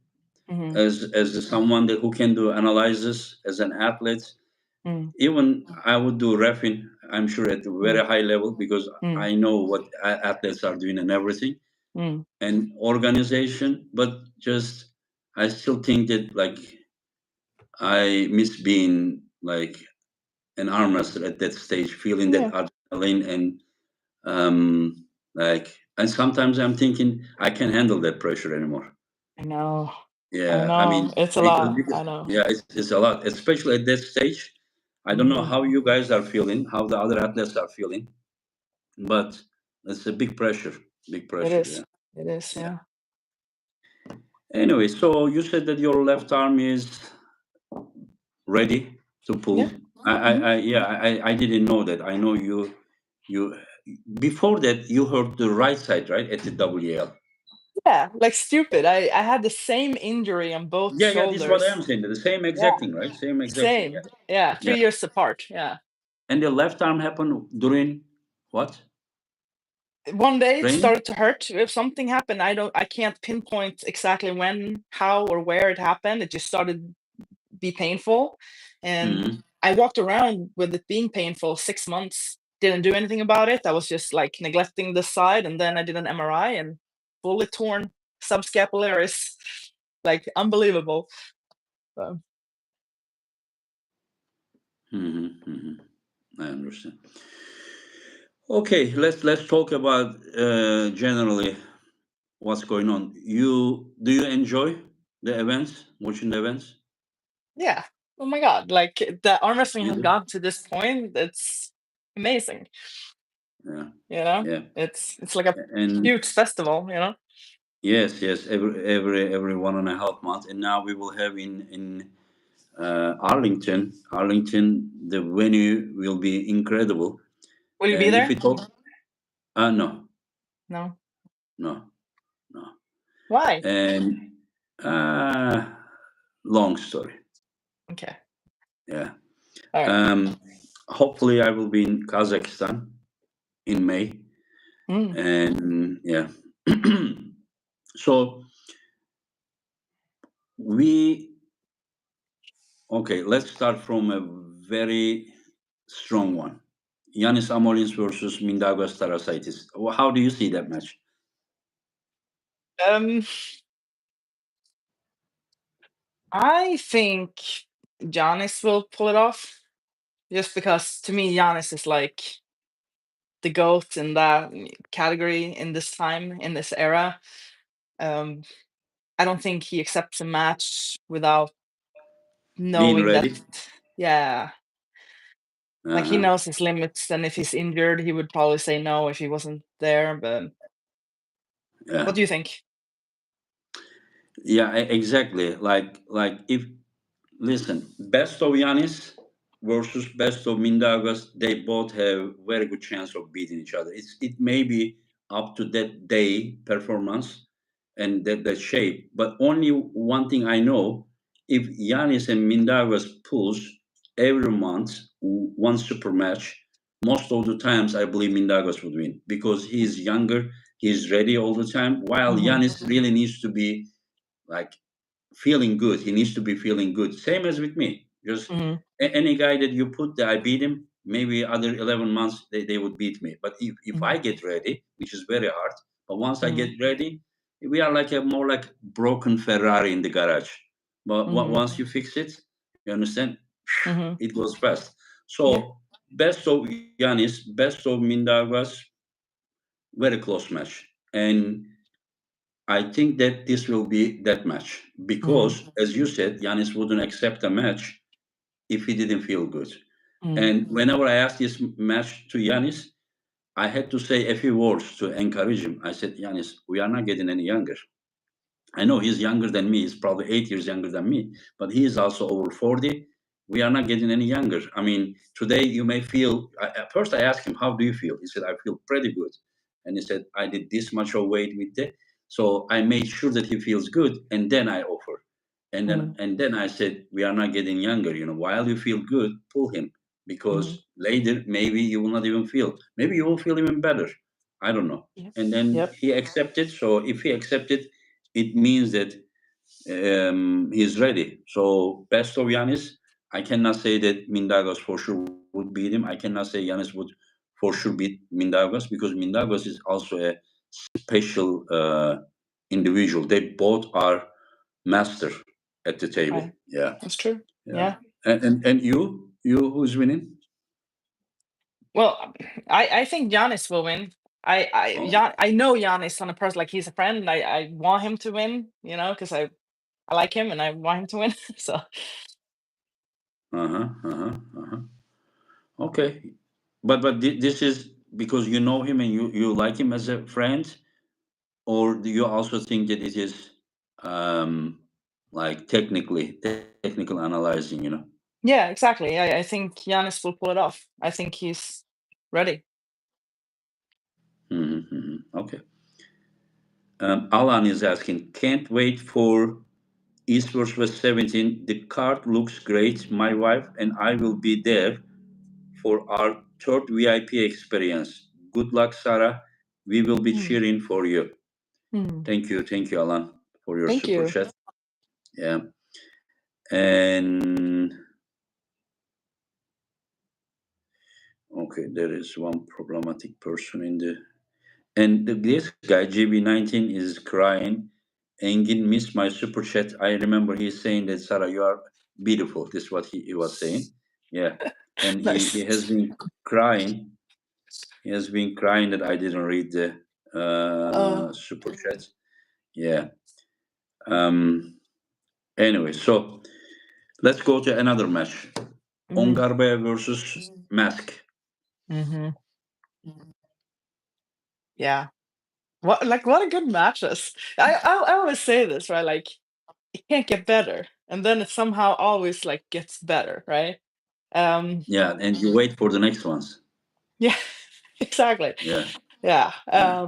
S2: Hmm.
S1: as someone who can do analysis, as an athlete,
S2: Mm,
S1: even I would do refing. I'm sure at a
S2: mm,
S1: very high level because
S2: mm,
S1: I know what athletes are doing and everything,
S2: mm.
S1: and organization. But just I still think that like I miss being like an arm wrestler at that stage, feeling that
S2: Yeah,
S1: adrenaline and like. And sometimes I'm thinking I can't handle that pressure anymore.
S2: I know. I
S1: Yeah, I
S2: know.
S1: mean,
S2: It's a
S1: because,
S2: lot.
S1: because
S2: I know.
S1: yeah, it's a lot, especially at that stage. I don't know
S2: Hmm.
S1: how you guys are feeling, how the other athletes are feeling, but it's a big pressure, big
S2: It
S1: pressure.
S2: is.
S1: Yeah,
S2: It is.
S1: yeah.
S2: Yeah.
S1: Anyway, so you said that your left arm is ready to pull.
S2: Yeah. Hmm.
S1: Yeah, I didn't know that. I know you before that you hurt the right side, right, at the WL.
S2: Yeah. Like stupid. I had the same injury on both
S1: Yeah, yeah, this is what I
S2: shoulders.
S1: am saying. The same
S2: Yeah.
S1: exact thing, right? Same exact thing.
S2: Same.
S1: Yeah,
S2: Yeah.
S1: yeah.
S2: 3 years apart. Yeah.
S1: And the left arm happened during what?
S2: One day it
S1: Training?
S2: started to hurt. If something happened, I can't pinpoint exactly when, how, or where it happened. It just started be painful. And
S1: Hmm.
S2: I walked around with it being painful 6 months, didn't do anything about it. I was just like neglecting the side. And then I did an MRI and fully torn subscapularis. Like unbelievable. So,
S1: Hmm. Hmm. I understand. Okay, let's talk about generally what's going on. Do you enjoy the events, watching the events?
S2: yeah. Oh my God. Like the arm wrestling
S1: You
S2: has
S1: do?
S2: got to this point. It's amazing.
S1: Yeah,
S2: You know,
S1: yeah.
S2: it's like a
S1: And
S2: huge festival,
S1: yes, yes, every 1.5 months, and now we will have in Arlington, the venue will be incredible.
S2: Will you be
S1: And if
S2: there?
S1: we talk, no,
S2: No.
S1: no, no,
S2: Why?
S1: and uh, long story.
S2: Okay.
S1: Yeah.
S2: All right.
S1: Um, Hopefully, I will be in Kazakhstan in May,
S2: Mm.
S1: and yeah. So we okay. Let's start from a very strong one. Yanis Amolins versus Mindaugas Tarasaitis. How do you see that match?
S2: Um, I think Giannis will pull it off, just because to me Giannis is like the goat in that category in this time in this era. Um, I don't think he accepts a match without
S1: Being
S2: knowing that.
S1: ready?
S2: Yeah, like he
S1: Uh-huh.
S2: knows his limits, and if he's injured, he would probably say no if he wasn't there. But
S1: Yeah.
S2: what do you think?
S1: Yeah, exactly. Like if listen, best of Yanis versus best of Mindaugas, they both have very good chance of beating each other. It may be up to that day performance and that shape, but only one thing I know: if Yanis and Mindaugas pulls every month one super match, most of the times I believe Mindaugas would win because he's younger, he's ready all the time. While
S2: Hmm.
S1: Yanis really needs to be like feeling good. He needs to be feeling good. Same as with me. Just
S2: Hmm.
S1: any guy that you put there, I beat him. maybe other 11 months they would beat me. But if
S2: Mhm.
S1: I get ready, which is very hard, but once I
S2: Mhm.
S1: get ready, we are like a more like broken Ferrari in the garage. But
S2: Mhm.
S1: once you fix it, you understand,
S2: Mhm.
S1: it goes fast.
S2: Yeah.
S1: So best of Yanis, best of Mindaugas, very close match. And I think that this will be that match
S2: Mhm.
S1: because, as you said, Yanis wouldn't accept a match if he didn't feel good.
S2: Mhm.
S1: And whenever I asked this match to Yanis, I had to say a few words to encourage him. I said, Yanis, we are not getting any younger. I know he's younger than me. He's probably 8 years younger than me, but he is also over 40. We are not getting any younger. I mean, today you may feel. At first, I asked him, "How do you feel?" He said, "I feel pretty good." And he said, "I did this much of weight with it, so I made sure that he feels good, and then I offer."
S2: Mhm.
S1: And then I said, "We are not getting younger. While you feel good, pull him
S2: Mhm.
S1: because later maybe you will not even feel. Maybe you will feel even better. I don't know."
S2: Yep.
S1: And then
S2: Yep.
S1: he accepted. So if he accepted, it means that he's ready. So best of Yanis, I cannot say that Mindaugas for sure would beat him. I cannot say Yanis would for sure beat Mindaugas because Mindaugas is also a special individual. They both are master at the table.
S2: Right.
S1: Yeah,
S2: That's true.
S1: yeah.
S2: Yeah.
S1: And you who's winning?
S2: Well, I think Giannis will win.
S1: Oh,
S2: I know Giannis on a person like he's a friend. I want him to win, because I like him and I want him to win. So
S1: uh-huh. Okay, but this is because you know him and you like him as a friend. Or do you also think that it is um, like technical analyzing?
S2: yeah, exactly. I think Giannis will pull it off. I think he's ready.
S1: Okay. Alan is asking, can't wait for EvW17. The card looks great. My wife and I will be there for our third VIP experience. Good luck, Sarah. We will be
S2: Mm.
S1: cheering for you.
S2: Mm.
S1: Thank you, Alan, for your
S2: Thank
S1: super
S2: you.
S1: chat. Yeah, and okay, there is one problematic person in the. And this guy, GB19, is crying. Engin missed my super chat. I remember he's saying that, Sarah, you are beautiful. This is what he was saying. Yeah. And he
S2: Nice.
S1: has been crying. He has been crying that I didn't read the
S2: Uh,
S1: super chat. Yeah. Um, anyway, so let's go to another match.
S2: mhm.
S1: Ongarbe versus Mask.
S2: Mhm. Yeah. What a good matches. I always say this, right? Like it can't get better, and then it somehow always like gets better, right? Um,
S1: Yeah, and you wait for the next ones.
S2: yeah, exactly.
S1: Yeah,
S2: Yeah.
S1: yeah.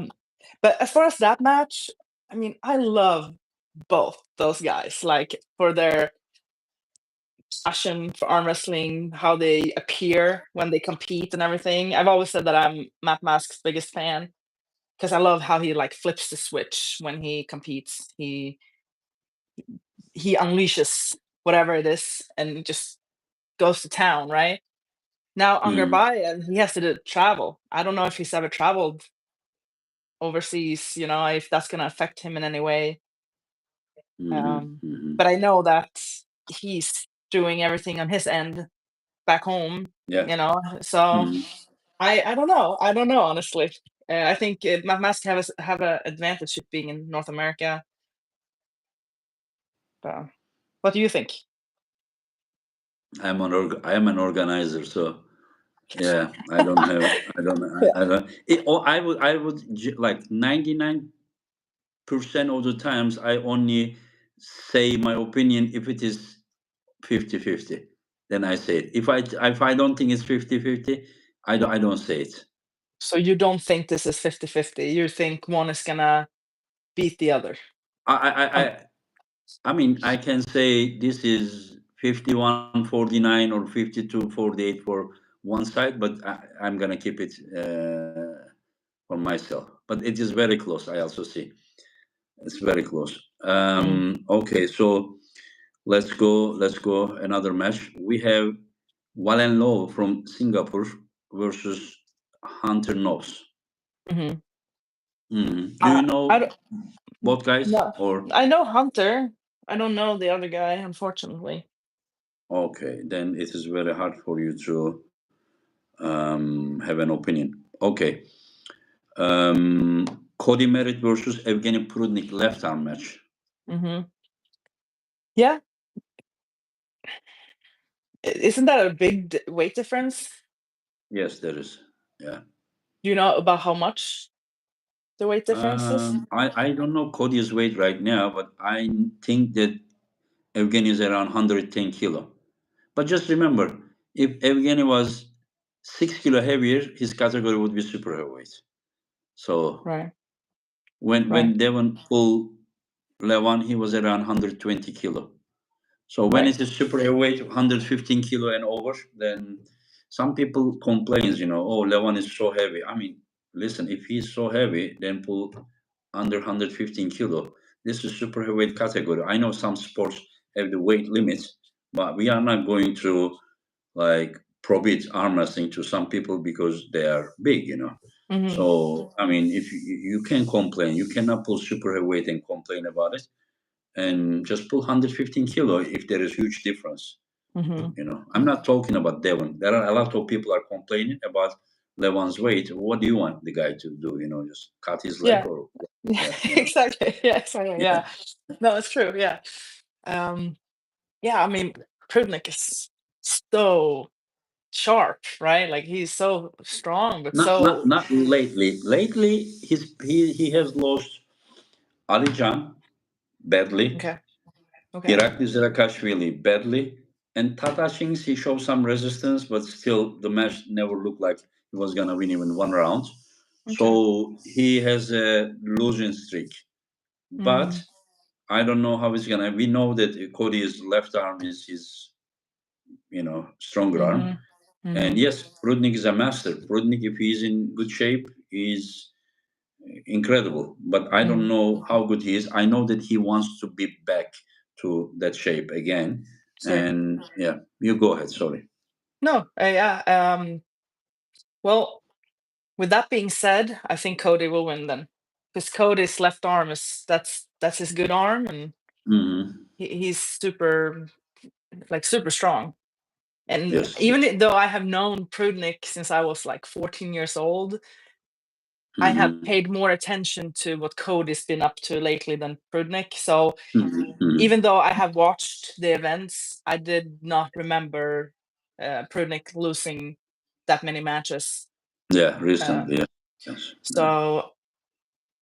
S2: But as far as that match, I mean, I love both those guys, like for their passion for arm wrestling, how they appear when they compete and everything. I've always said that I'm Matt Mask's biggest fan because I love how he like flips the switch when he competes. He unleashes whatever it is and just goes to town, right? Now
S1: Mm,
S2: Angarbayev, he has to travel. I don't know if he's ever traveled overseas, if that's gonna affect him in any way.
S1: hmm.
S2: But I know that he's doing everything on his end back home,
S1: Yeah.
S2: so
S1: Hmm.
S2: I don't know. I don't know, honestly. I think Mask have a advantage of being in North America. What do you think?
S1: I am an organizer, so yeah, I don't have I don't
S2: Yeah.
S1: I don't I would like 99% of the times I only say my opinion if it is 50-50. Then I say it. If I don't think it's 50-50, I don't say it.
S2: So you don't think this is 50-50? You think one is gonna beat the other?
S1: I I I,
S2: Um,
S1: I I mean, I can say this is 51-49 or 52-48 for one side, but I'm gonna keep it for myself. But it is very close. I also see it's very close.
S2: mm,
S1: Okay, so let's go. Let's go another match. We have Walen Low from Singapore versus Hunter Knox.
S2: Hmm.
S1: Do you
S2: I
S1: know
S2: don't
S1: both guys
S2: no.
S1: or?
S2: I know Hunter. I don't know the other guy, unfortunately.
S1: Okay, then it is very hard for you to have an opinion. Okay, um, Cody Merritt versus Evgeny Prudnik left arm match.
S2: Hmm. Yeah, isn't that a big weight difference?
S1: Yes, there is. Yeah.
S2: Do you know about how much the weight difference is?
S1: I don't know Cody's weight right now, but I think that Evgeny is around 110 kilo. But just remember, if Evgeny was 6 kilo heavier, his category would be super heavyweight. So
S2: Right,
S1: when
S2: right,
S1: Devon pulled Levan, he was around 120 kilo. So when
S2: right.
S1: it is super heavyweight, 115 kilo and over, then some people complains, oh, Levan is so heavy. I mean, listen, if he's so heavy, then pull under 115 kilo. This is super heavyweight category. I know some sports have the weight limits, but we are not going to like prohibit arm wrestling to some people because they are big.
S2: Hmm.
S1: So I mean, if you can complain, you cannot pull super heavyweight and complain about it, and just pull 115 kilo if there is huge difference.
S2: Hmm.
S1: I'm not talking about Devon. There are a lot of people are complaining about Levon's weight. What do you want the guy to do? Just cut his leg
S2: Yeah.
S1: or
S2: Yeah,
S1: yeah,
S2: exactly. Yeah, exactly.
S1: yeah.
S2: Yeah. No, it's true. Yeah. Um, yeah, I mean, Prudnik is so sharp, right? Like he's so strong, but
S1: Not not
S2: so
S1: not lately. Lately, he has lost Ali Jan badly,
S2: okay. Okay.
S1: Irakli Zerakashvili badly, and Tata Chings he showed some resistance, but still the match never looked like he was gonna win even one round.
S2: Okay.
S1: So he has a losing streak, but
S2: Mm.
S1: I don't know how it's gonna. We know that Cody's left arm is his, stronger arm.
S2: Mhm.
S1: And
S2: Mhm.
S1: yes, Prudnik is a master. Prudnik, if he's in good shape, is incredible. But I don't
S2: Mhm.
S1: know how good he is. I know that he wants to be back to that shape again.
S2: Sure.
S1: And yeah, you go ahead. Sorry.
S2: No, yeah. Well, with that being said, I think Cody will win then, because Cody's left arm is that's his good arm, and
S1: Hmm.
S2: he's super like super strong. And
S1: Yes.
S2: even though I have known Prudnik since I was like 14 years old, I have
S1: Hmm.
S2: paid more attention to what Cody's been up to lately than Prudnik. So
S1: Hmm.
S2: even though I have watched the events, I did not remember Prudnik losing that many matches.
S1: Yeah,
S2: Uh,
S1: recently. Yeah. Yes. Yeah.
S2: so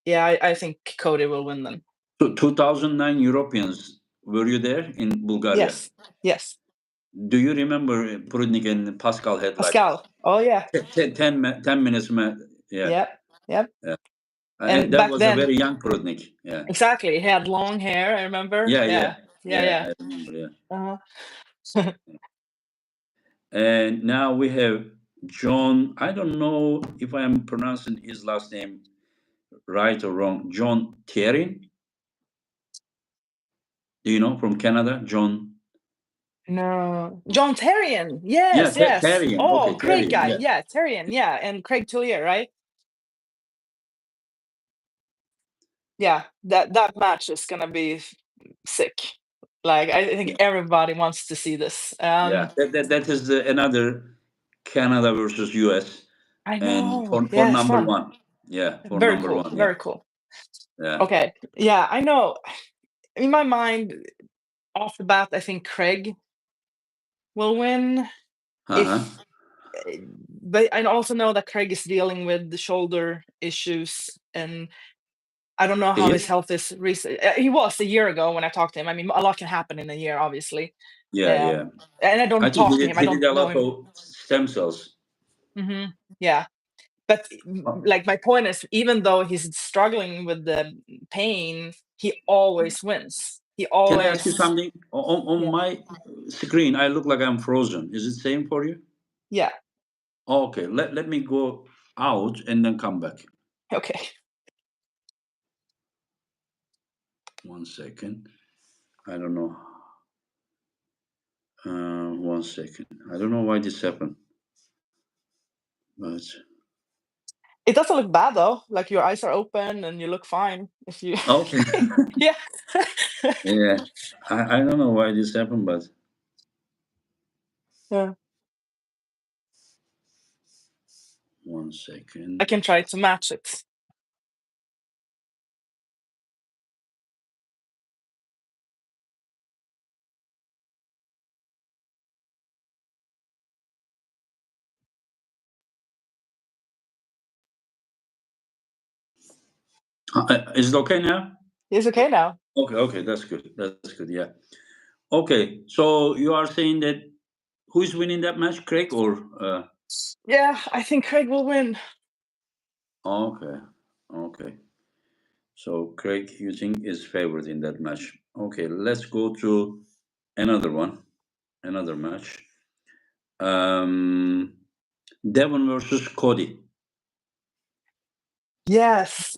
S2: yeah, I think Cody will win then.
S1: So 2009 Europeans, were you there in Bulgaria?
S2: Yes, yes.
S1: Do you remember Prudnik and Pascal had like
S2: Pascal. Oh yeah,
S1: 10 minutes? Yeah,
S2: yep, yep.
S1: yeah. And
S2: And
S1: that
S2: back
S1: was a
S2: then,
S1: very young Prudnik. Yeah,
S2: exactly, he had long hair. I remember.
S1: yeah, yeah,
S2: Yeah, yeah,
S1: yeah.
S2: yeah.
S1: I remember. Yeah.
S2: Uh-huh.
S1: And now we have John. I don't know if I am pronouncing his last name right or wrong. John Thierry. Do you know from Canada? John.
S2: No, John Terrian.
S1: Yeah,
S2: Yes, yes.
S1: Thierry.
S2: Oh,
S1: Okay,
S2: Craig
S1: Thierry.
S2: guy.
S1: Yeah.
S2: Yeah, Terrian. Yeah, and Craig Tullier, right? Yeah, that match is gonna be sick. Like I think
S1: Yeah.
S2: everybody wants to see this.
S1: Yeah. That is another Canada versus US.
S2: I
S1: And
S2: know.
S1: for
S2: Yeah, it's
S1: number
S2: fun.
S1: one. Yeah, for
S2: Very
S1: number
S2: cool.
S1: one. Yeah.
S2: Very cool.
S1: Yeah.
S2: Okay. Yeah, I know. In my mind, off the bat, I think Craig will win.
S1: Uh-huh.
S2: If, but I also know that Craig is dealing with the shoulder issues, and I don't know
S1: He
S2: how his
S1: is?
S2: health is. He was a year ago when I talked to him. I mean, a lot can happen in a year, obviously.
S1: Yeah, yeah.
S2: Um, and I
S1: I
S2: don't
S1: think
S2: talk to him. I
S1: he did
S2: don't
S1: a
S2: know
S1: lot
S2: him.
S1: of stem cells.
S2: Hmm. Yeah. But
S1: Oh,
S2: like my point is, even though he's struggling with the pain, he always wins. He
S1: can I ask you
S2: always,
S1: something? On
S2: yeah,
S1: my screen, I look like I'm frozen. Is it same for you?
S2: yeah,
S1: Okay, let me go out and then come back.
S2: okay.
S1: 1 second. I don't know. 1 second. I don't know why this happened, but
S2: It doesn't look bad though. Like your eyes are open and you look fine. If you,
S1: okay.
S2: yeah,
S1: Yeah, I don't know why this happened, but
S2: yeah.
S1: 1
S2: I
S1: second.
S2: can try to match it.
S1: Is it okay now?
S2: It's okay now.
S1: Okay, that's good. That's good. Yeah. Okay, so you are saying that who is winning that match, Craig or?
S2: Yeah, I think Craig will win.
S1: Okay, okay. So Craig, you think is favored in that match? Okay, let's go to another one, another match. Um, Devon versus Cody.
S2: Yes,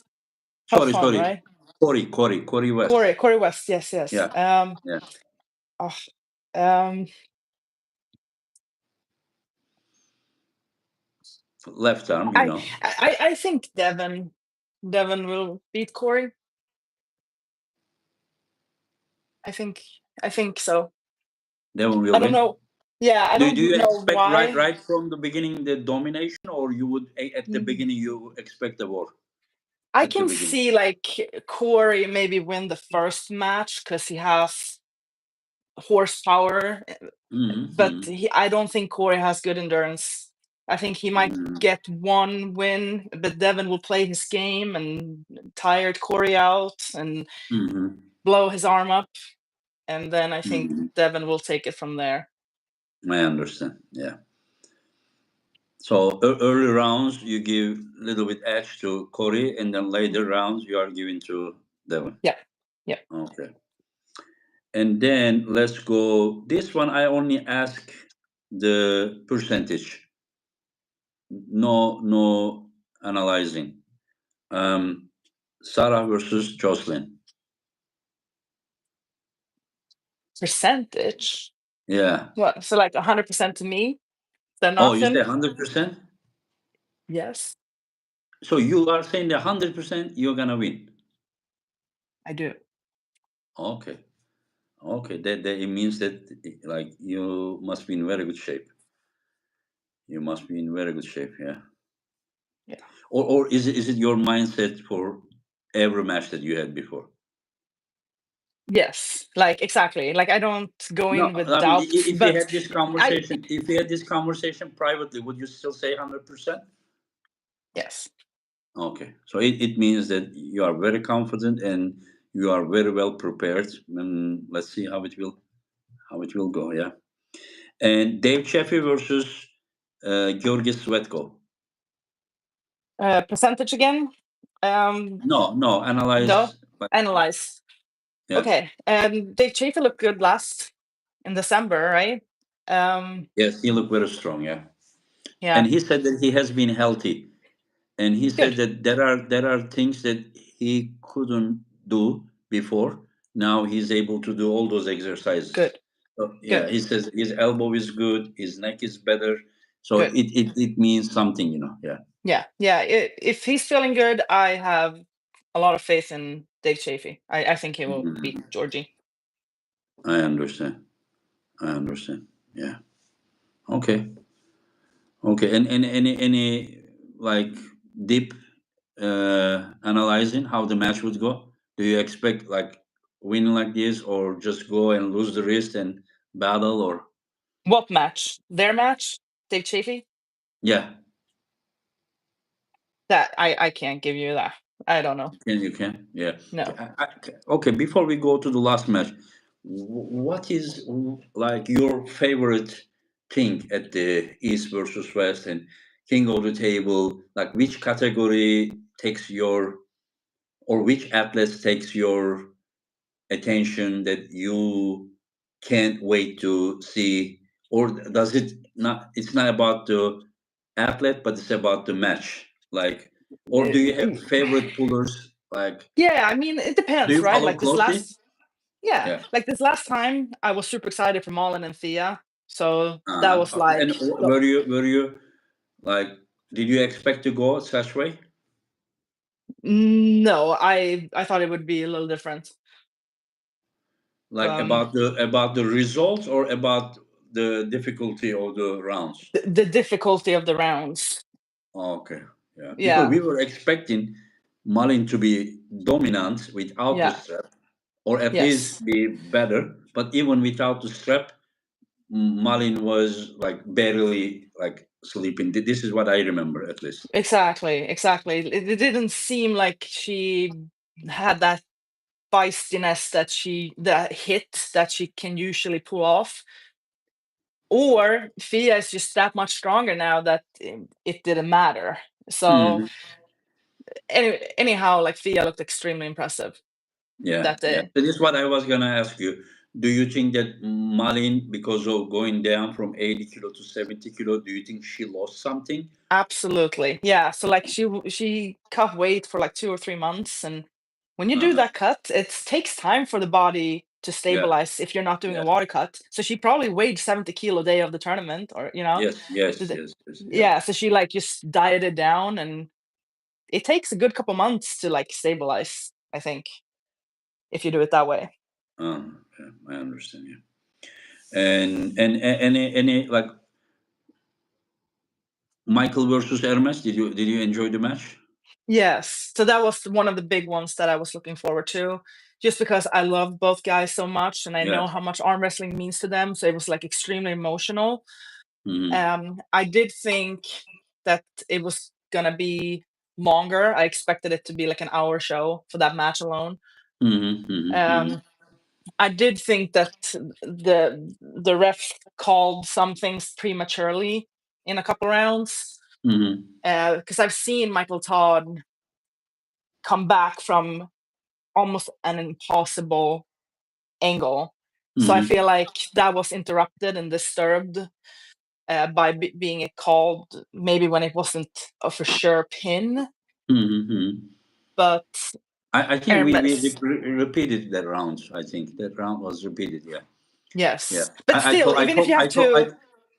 S2: tough
S1: Sorry,
S2: one,
S1: sorry,
S2: right?
S1: Corey West.
S2: Corey West. Yes, yes.
S1: Yeah, yeah.
S2: Oh, um,
S1: Left arm, you
S2: I,
S1: know.
S2: I think Devon will beat Corey. I think, I think so.
S1: Devon will
S2: I don't
S1: win.
S2: know. Yeah, I
S1: Do
S2: don't
S1: you
S2: know
S1: expect
S2: why.
S1: right from the beginning the domination, or you would at the
S2: Mm.
S1: beginning you expect the war
S2: I
S1: at the
S2: can
S1: beginning?
S2: see like Corey maybe win the first match because he has horsepower, but
S1: Mm-hmm.
S2: I don't think Corey has good endurance. I think he might get one win, but Devon will play his game and tired Corey out and
S1: Mm-hmm.
S2: blow his arm up, and then I think
S1: Mm-hmm.
S2: Devon will take it from there.
S1: I understand. Yeah. So early rounds you give a little bit edge to Corey, and then later rounds you are giving to Devon.
S2: Yeah, yeah.
S1: Okay. And then let's go. This one I only ask the percentage. No, no analyzing. Um, Sarah versus Jocelyn.
S2: Percentage.
S1: Yeah.
S2: What? So like 100% to me? Then
S1: Oh, you say
S2: nothing?
S1: 100%?
S2: Yes,
S1: So you are saying that 100% you're gonna win.
S2: I do.
S1: Okay. Okay. That it means that like you must be in very good shape. You must be in very good shape, yeah.
S2: Yeah.
S1: Or is it your mindset for every match that you had before?
S2: Yes, like exactly. Like I don't go
S1: No,
S2: in with
S1: I mean,
S2: doubts,
S1: if we
S2: but
S1: had this
S2: I
S1: conversation, if we had this conversation privately, would you still say 100%?
S2: yes.
S1: Okay, so it means that you are very confident and you are very well prepared. And let's see how it will go. Yeah, and Dave Chaffee versus Georgi Svetko.
S2: Percentage again? Um,
S1: No,
S2: no.
S1: analyze. But
S2: Analyze.
S1: yeah,
S2: Okay. Dave Chaffee looked good last in December, right?
S1: yes, he looked very strong. Yeah, and
S2: Yeah.
S1: he said that he has been healthy, and he said
S2: Good.
S1: that there are things that he couldn't do before. Now he's able to do all those exercises.
S2: Good.
S1: So, yeah,
S2: Good.
S1: he says his elbow is good, his neck is better. So
S2: Good.
S1: it means something. Yeah.
S2: Yeah. Yeah. If he's feeling good, I have a lot of faith in Dave Chaffee. I think he will beat
S1: Mhm.
S2: Georgie.
S1: I understand. I understand. Yeah. Okay. Okay. And any like deep analyzing how the match would go? Do you expect like winning like this, or just go and lose the wrist and battle, or
S2: What match? Their match? Dave Chaffee?
S1: yeah,
S2: That I can't give you that. I don't know.
S1: you can, yeah.
S2: No.
S1: Okay, before we go to the last match, what is like your favorite thing at the East versus West and King of the Table? Like which category takes your, or which athlete takes your attention that you can't wait to see, or does it not, it's not about the athlete but it's about the match, like, or do you have
S2: Uh,
S1: favorite pullers, like,
S2: Yeah, I mean, it
S1: do
S2: depends,
S1: you
S2: right?
S1: follow
S2: Like this
S1: closely?
S2: last. Yeah,
S1: Yeah.
S2: like this last time, I was super excited for Malin and Thea. So that was
S1: Okay.
S2: like,
S1: And were you like, did you expect to go such way?
S2: no, I thought it would be a little different.
S1: Like
S2: Um,
S1: about the results or about the difficulty of the rounds?
S2: the difficulty of the rounds.
S1: Okay. Yeah. Because
S2: Yeah,
S1: we were expecting Malin to be dominant without the
S2: yeah,
S1: strap, or at
S2: yes,
S1: least be better. But even without the strap, Malin was like barely like sleeping. This is what I remember at least.
S2: exactly, exactly. It didn't seem like she had that feistiness that hit that she can usually pull off. Or Fia is just that much stronger now that it didn't matter. So
S1: Mhm.
S2: anyhow, like Fia looked extremely impressive
S1: Yeah,
S2: that
S1: yeah.
S2: day.
S1: So this is what I was gonna ask you. Do you think that Malin, because of going down from 80 kilo to 70 kilo, do you think she lost something?
S2: Absolutely. Yeah. So like she cut weight for like 2 or 3 months. And when you do
S1: Uh-huh.
S2: that cut, it takes time for the body to
S1: Yeah,
S2: stabilize if you're not doing a
S1: yeah.
S2: water cut. So she probably weighed 70 kilo day of the tournament, or
S1: Yes, yes,
S2: the-
S1: yes, yes, yeah.
S2: yeah. So she like just dieted down, and it takes a good couple months to like stabilize, I think, if you do it that way.
S1: Yeah, I understand. Yeah. And any like Michael versus Hermes, did you enjoy the match?
S2: Yes. So that was one of the big ones that I was looking forward to, just because I love both guys so much and I
S1: Yeah.
S2: know how much arm wrestling means to them. So it was like extremely emotional.
S1: Mm-hmm.
S2: I did think that it was gonna be longer. I expected it to be like an hour show for that match alone.
S1: Mm-hmm. Mm-hmm. Mm-hmm.
S2: Um, I did think that the ref called some things prematurely in a couple rounds,
S1: Mm-hmm.
S2: because I've seen Michael Todd come back from almost an impossible angle. So I
S1: Mm-hmm.
S2: feel like that was interrupted and disturbed by being called maybe when it wasn't a for sure pin,
S1: Mm-hmm.
S2: but
S1: I think we
S2: Hermes,
S1: repeated that round. I think that round was repeated. Yeah. Yeah,
S2: yes. But
S1: I
S2: still,
S1: told, I
S2: even if
S1: told,
S2: you
S1: I
S2: have
S1: told,
S2: to,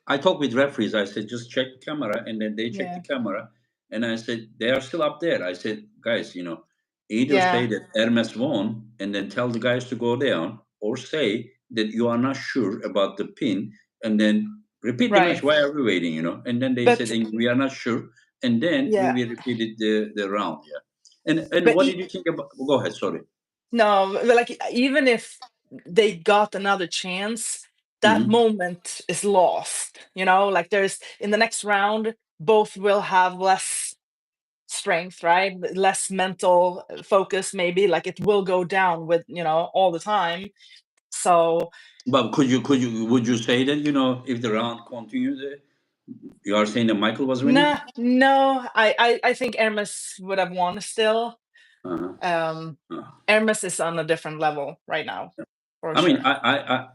S1: I talked with referees. I said, just check the camera, and then they checked the
S2: yeah,
S1: camera, and I said they are still up there. I said, guys, either say
S2: yeah,
S1: that Hermes won, and then tell the guys to go down, or say that you are not sure about the pin, and then repeat the match.
S2: right.
S1: Why are we waiting? And then they said,
S2: But
S1: "And we are not sure, and then we
S2: yeah,
S1: will repeated the round. Yeah, and
S2: but
S1: what did you think about? Go ahead. Sorry.
S2: no, but like even if they got another chance, that
S1: Hmm.
S2: moment is lost. Like there's in the next round, both will have less strength, right? Less mental focus, maybe. Like it will go down with, all the time. So
S1: But would you say that if the round continues, you are saying that Michael was
S2: nah,
S1: winning?
S2: no, I think Hermes would have won still.
S1: Uh-huh.
S2: Um
S1: Uh,
S2: Hermes is on a different level right now, for
S1: I mean,
S2: sure.
S1: I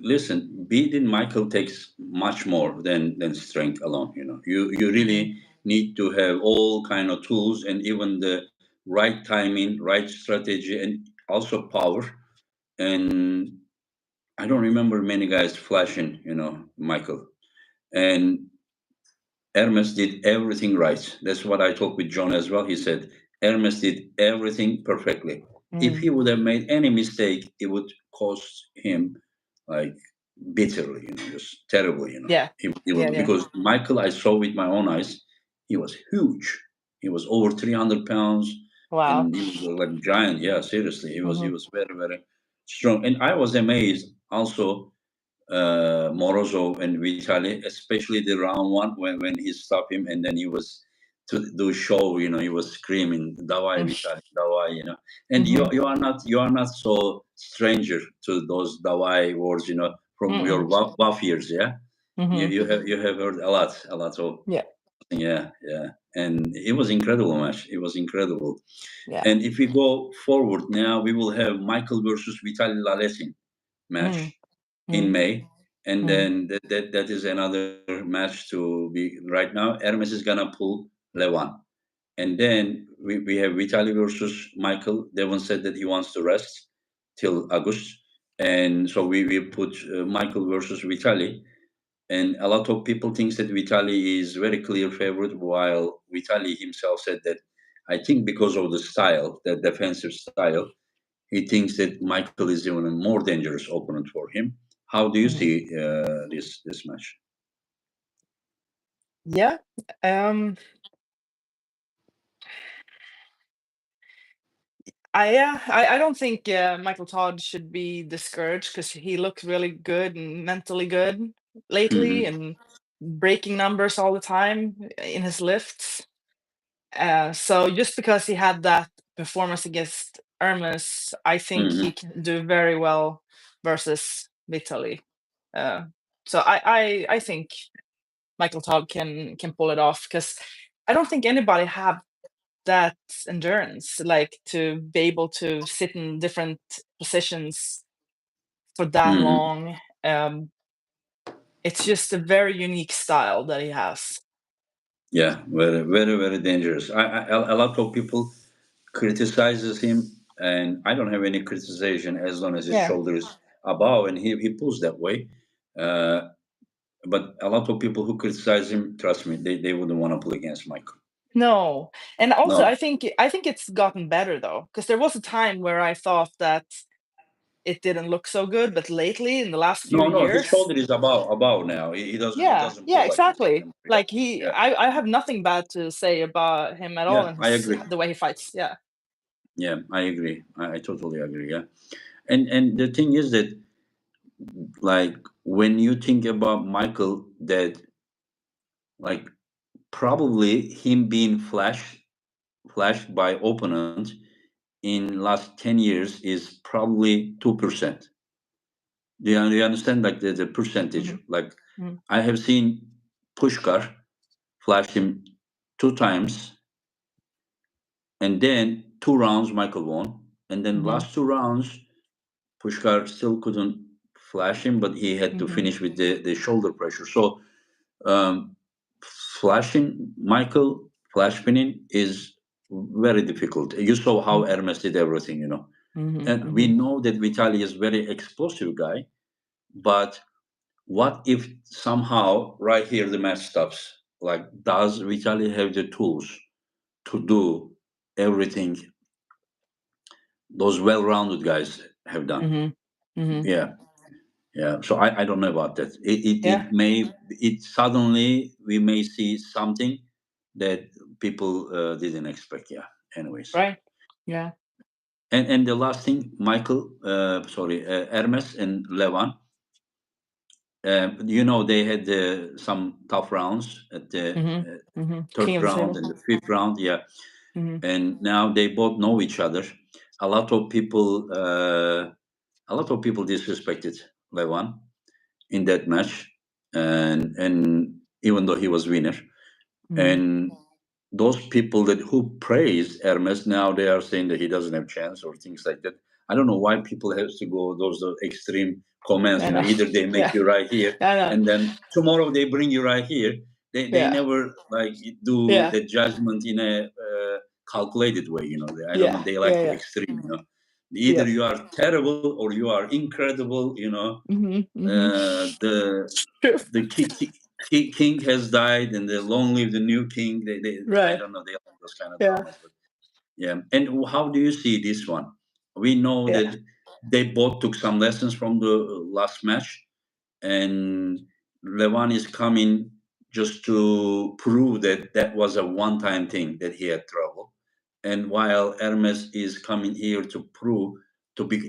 S1: listen. Beating Michael takes much more than strength alone. You
S2: Hmm.
S1: really need to have all kind of tools and even the right timing, right strategy, and also power. And I don't remember many guys flashing, Michael. And Hermes did everything right. That's what I talked with John as well. He said Hermes did everything perfectly. If
S2: Mm.
S1: he would have made any mistake, it would cost him like bitterly, just terribly,
S2: Yeah.
S1: He
S2: Yeah,
S1: would,
S2: yeah.
S1: because Michael, I saw with my own eyes, he was huge. He was over 300 pounds,
S2: Wow.
S1: and he was like giant. Yeah, seriously, he
S2: Hmm.
S1: was very very strong. And I was amazed also, Morozov and Vitali, especially the round one when he stopped him and then he was to do show, he was screaming, "Davai Vitali, Davai," And you
S2: Hmm.
S1: you are not so stranger to those Davai words, from your
S2: Mm-mm.
S1: buff years, yeah. You
S2: Hmm.
S1: you have you have heard a lot of,
S2: Yeah.
S1: yeah, yeah, and it was incredible match. It was incredible.
S2: Yeah.
S1: And if we go forward now, we will have Michael versus Vitali Lalesin
S2: Mm.
S1: match in
S2: Mm.
S1: May, and
S2: Mm.
S1: then that is another match to be right now. Hermes is gonna pull Levan, and then we have Vitali versus Michael. Devon said that he wants to rest till August, and so we put Michael versus Vitali, and a lot of people think that Vitali is very clear favorite, while Vitali himself said that I think because of the style, the defensive style, he thinks that Michael is even a more dangerous opponent for him. How do you
S2: Mhm.
S1: see this match?
S2: Yeah. Um, I don't think Michael Todd should be discouraged because he looks really good and mentally good lately
S1: Hmm.
S2: and breaking numbers all the time in his lifts. So just because he had that performance against Hermes, I think he
S1: Hmm.
S2: can do very well versus Vitaly. Uh, so I think Michael Todd can pull it off because I don't think anybody have that endurance, like to be able to sit in different positions for that
S1: Hmm.
S2: long. It's just a very unique style that he has.
S1: Yeah, very, very, very dangerous. A lot of people criticizes him, and I don't have any criticization as long as his
S2: Yeah.
S1: shoulder is above and he pulls that way. Uh, but a lot of people who criticize him, trust me, they wouldn't want to pull against Michael.
S2: No, and also
S1: No,
S2: I think it's gotten better though, because there was a time where I thought that it didn't look so good, but lately in the last few
S1: no, his
S2: years,
S1: shoulder is above now. He
S2: yeah,
S1: doesn't
S2: yeah,
S1: pull like before
S2: exactly.
S1: anymore. Yeah,
S2: Like he,
S1: yeah,
S2: I have nothing bad to say about him at all
S1: yeah.
S2: and
S1: I
S2: his
S1: agree.
S2: the way he fights. Yeah.
S1: Yeah, I agree. I totally agree. Yeah, and the thing is that like when you think about Michael, that like probably him being flashed by opponent in last 10 years is probably 2%. Do you understand like the percentage?
S2: Mhm.
S1: Like
S2: Mhm.
S1: I have seen Pushkar flash him two times, and then 2 rounds Michael won. And then
S2: Mhm.
S1: last 2 rounds, Pushkar still couldn't flash him, but he had to
S2: Mhm.
S1: finish with the shoulder pressure. So um, flashing Michael, flash pinning is very difficult. You saw how
S2: Mhm.
S1: Hermes did everything,
S2: Mhm.
S1: and we
S2: Mhm.
S1: know that Vitali is very explosive guy, but what if somehow right here the match stops? Like, does Vitali have the tools to do everything those well-rounded guys have done?
S2: Mhm. Mhm.
S1: Yeah, yeah. So I don't know about that.
S2: Yeah.
S1: It suddenly we may see something that people didn't expect. Yeah. Anyways,
S2: Right. Yeah.
S1: and the last thing, Michael, sorry, Hermes and Levan. They had some tough rounds at the
S2: Mhm. Mhm.
S1: third
S2: King of the
S1: round
S2: table.
S1: and the fifth round. Yeah,
S2: Mhm.
S1: and now they both know each other. A lot of people, disrespected Levan in that match, and even though he was winner,
S2: Mhm.
S1: and those people that who praise Hermes now they are saying that he doesn't have chance or things like that. I don't know why people have to go those extreme comments.
S2: I know.
S1: Either they make
S2: Yeah.
S1: you right here,
S2: I know.
S1: and then tomorrow they bring you right here. They
S2: Yeah.
S1: never like do
S2: Yeah.
S1: the judgment in a calculated way. I don't know.
S2: Yeah.
S1: They like
S2: Yeah.
S1: to
S2: Yeah.
S1: extreme. Either
S2: Yep.
S1: you are terrible or you are incredible.
S2: Mhm. Mhm.
S1: The
S2: True.
S1: king has died and the long live the new king. I
S2: Right.
S1: don't know, they like those kind of
S2: Yeah.
S1: dramas, but yeah. And how do you see this one? We know
S2: Yeah.
S1: that they both took some lessons from the last match, and Levan is coming just to prove that that was a one-time thing, that he had trouble, and while Hermes is coming here to prove,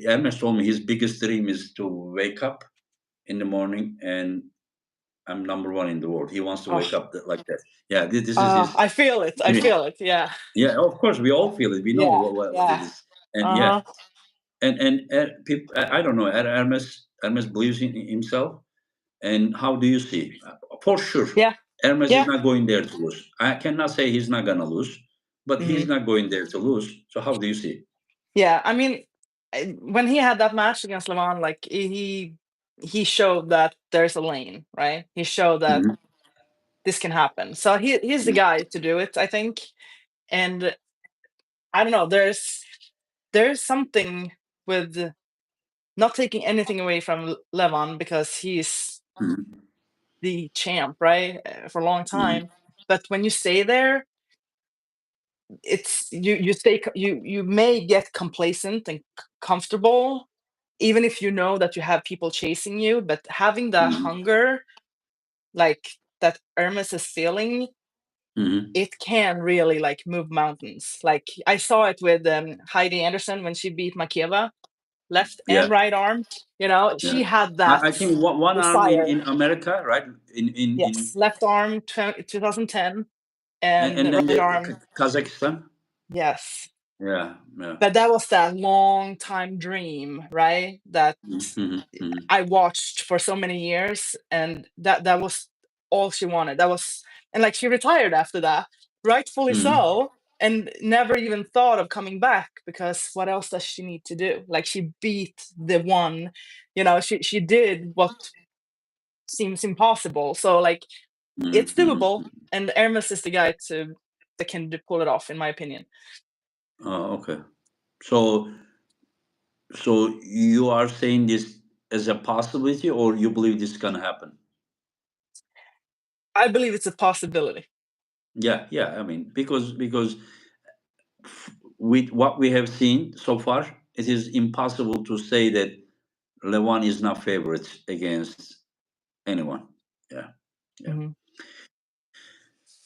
S1: Hermes told me his biggest dream is to wake up in the morning and I'm number one in the world. He wants to wake
S2: Oh,
S1: up like that. Yeah, this is his
S2: I feel it. I
S1: dream.
S2: feel it. Yeah.
S1: Yeah, of course, we all feel it. We know
S2: Yeah.
S1: what it
S2: Yeah.
S1: is, and yeah,
S2: Uh-huh.
S1: and people. I don't know. Hermes believes in himself. And how do you see? For sure,
S2: Yeah.
S1: Hermes is
S2: Yeah.
S1: not going there to lose. I cannot say he's not gonna lose, but he's
S2: Mhm.
S1: not going there to lose. So how do you see?
S2: Yeah. I mean, when he had that match against Levon, like he showed that there's a lane, right? He showed that
S1: Mhm.
S2: this can happen. So he's the
S1: Yeah.
S2: guy to do it, I think. And I don't know, there's something with not taking anything away from Levon because he's
S1: Mhm.
S2: the champ, right, for a long
S1: Mhm.
S2: time. But when you stay there, it's you stay you may get complacent and comfortable, even if you know that you have people chasing you. But having the
S1: Mhm.
S2: hunger, like that Hermes is feeling,
S1: Mhm.
S2: it can really like move mountains. Like I saw it with Heidi Anderson when she beat Makeva, left and
S1: Yeah,
S2: right arm.
S1: yeah.
S2: She had that
S1: I think one arm
S2: desire.
S1: in America, right? In
S2: Yes, left arm 2010 and
S1: and then
S2: right
S1: the
S2: arm.
S1: Kazakhstan.
S2: Yes.
S1: Yeah, yeah.
S2: But that was that long time dream, right? That
S1: Mhm. Mhm.
S2: I watched for so many years, and that was all she wanted. That was, and like she retired after that, rightfully
S1: Mhm.
S2: so, and never even thought of coming back because what else does she need to do? Like she beat the one, she did what seems impossible. So like
S1: Mhm.
S2: it's doable,
S1: Mhm.
S2: and Hermes is the guy to that can pull it off, in my opinion.
S1: Oh, okay. So you are saying this as a possibility, or you believe this can happen?
S2: I believe it's a possibility.
S1: Yeah, yeah. I mean, because with what we have seen so far, it is impossible to say that Levan is not favorite against anyone. Yeah, yeah.
S2: Mhm.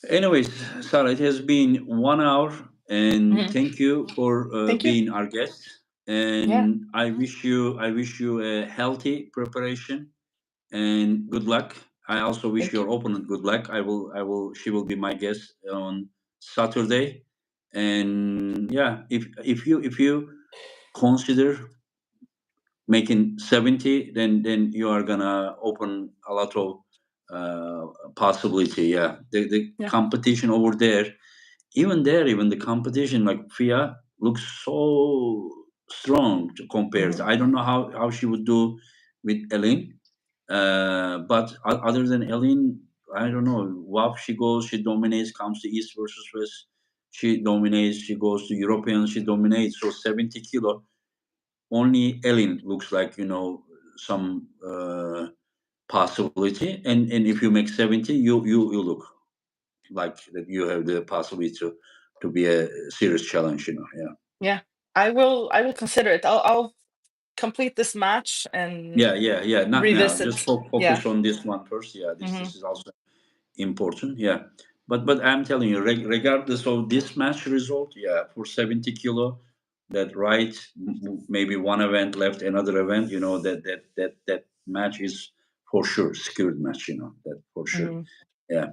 S1: Anyways, Sarah, it has been 1 hour, and
S2: Mhm.
S1: thank you for
S2: Thank you.
S1: being our guest.
S2: Yeah.
S1: And I wish you a healthy preparation and good luck. I also wish
S2: Thank
S1: your
S2: you.
S1: opponent good luck. She will be my guest on Saturday. And yeah, if you consider making 70, then you are gonna open a lot of uh, possibility. Yeah, the
S2: Yeah.
S1: competition over there, even the competition, like Fia looks so strong to compare to.
S2: Mhm.
S1: I don't know how she would do with Elaine, but other than Elaine, I don't know. WAP, she goes, she dominates, comes to East versus West, she dominates, she goes to European, she dominates. So 70 kilo, only Ellen looks like, some possibility. And if you make 70, you look like that you have the possibility to be a serious challenge. Yeah.
S2: Yeah. I will consider it. I'll complete this match and
S1: Yeah, yeah, yeah. Not now. Just
S2: revisit. Yeah.
S1: focus on this one first. Yeah, this
S2: Mhm.
S1: is also important. Yeah, but I'm telling you, regardless of this match result, yeah, for 70 kilo, that right, maybe one event left, another event. That match is for sure secured match. That for sure.
S2: Mhm.
S1: Yeah.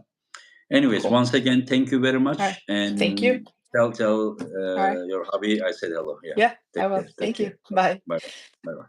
S1: Anyways,
S2: Cool.
S1: once again, thank you very
S2: All right.
S1: much,
S2: Thank you.
S1: and tell
S2: All right.
S1: your hubby I said hello. Yeah.
S2: Yeah, I
S1: Take
S2: will.
S1: care. Take
S2: Thank you.
S1: care.
S2: Bye.
S1: Bye. Bye. Bye.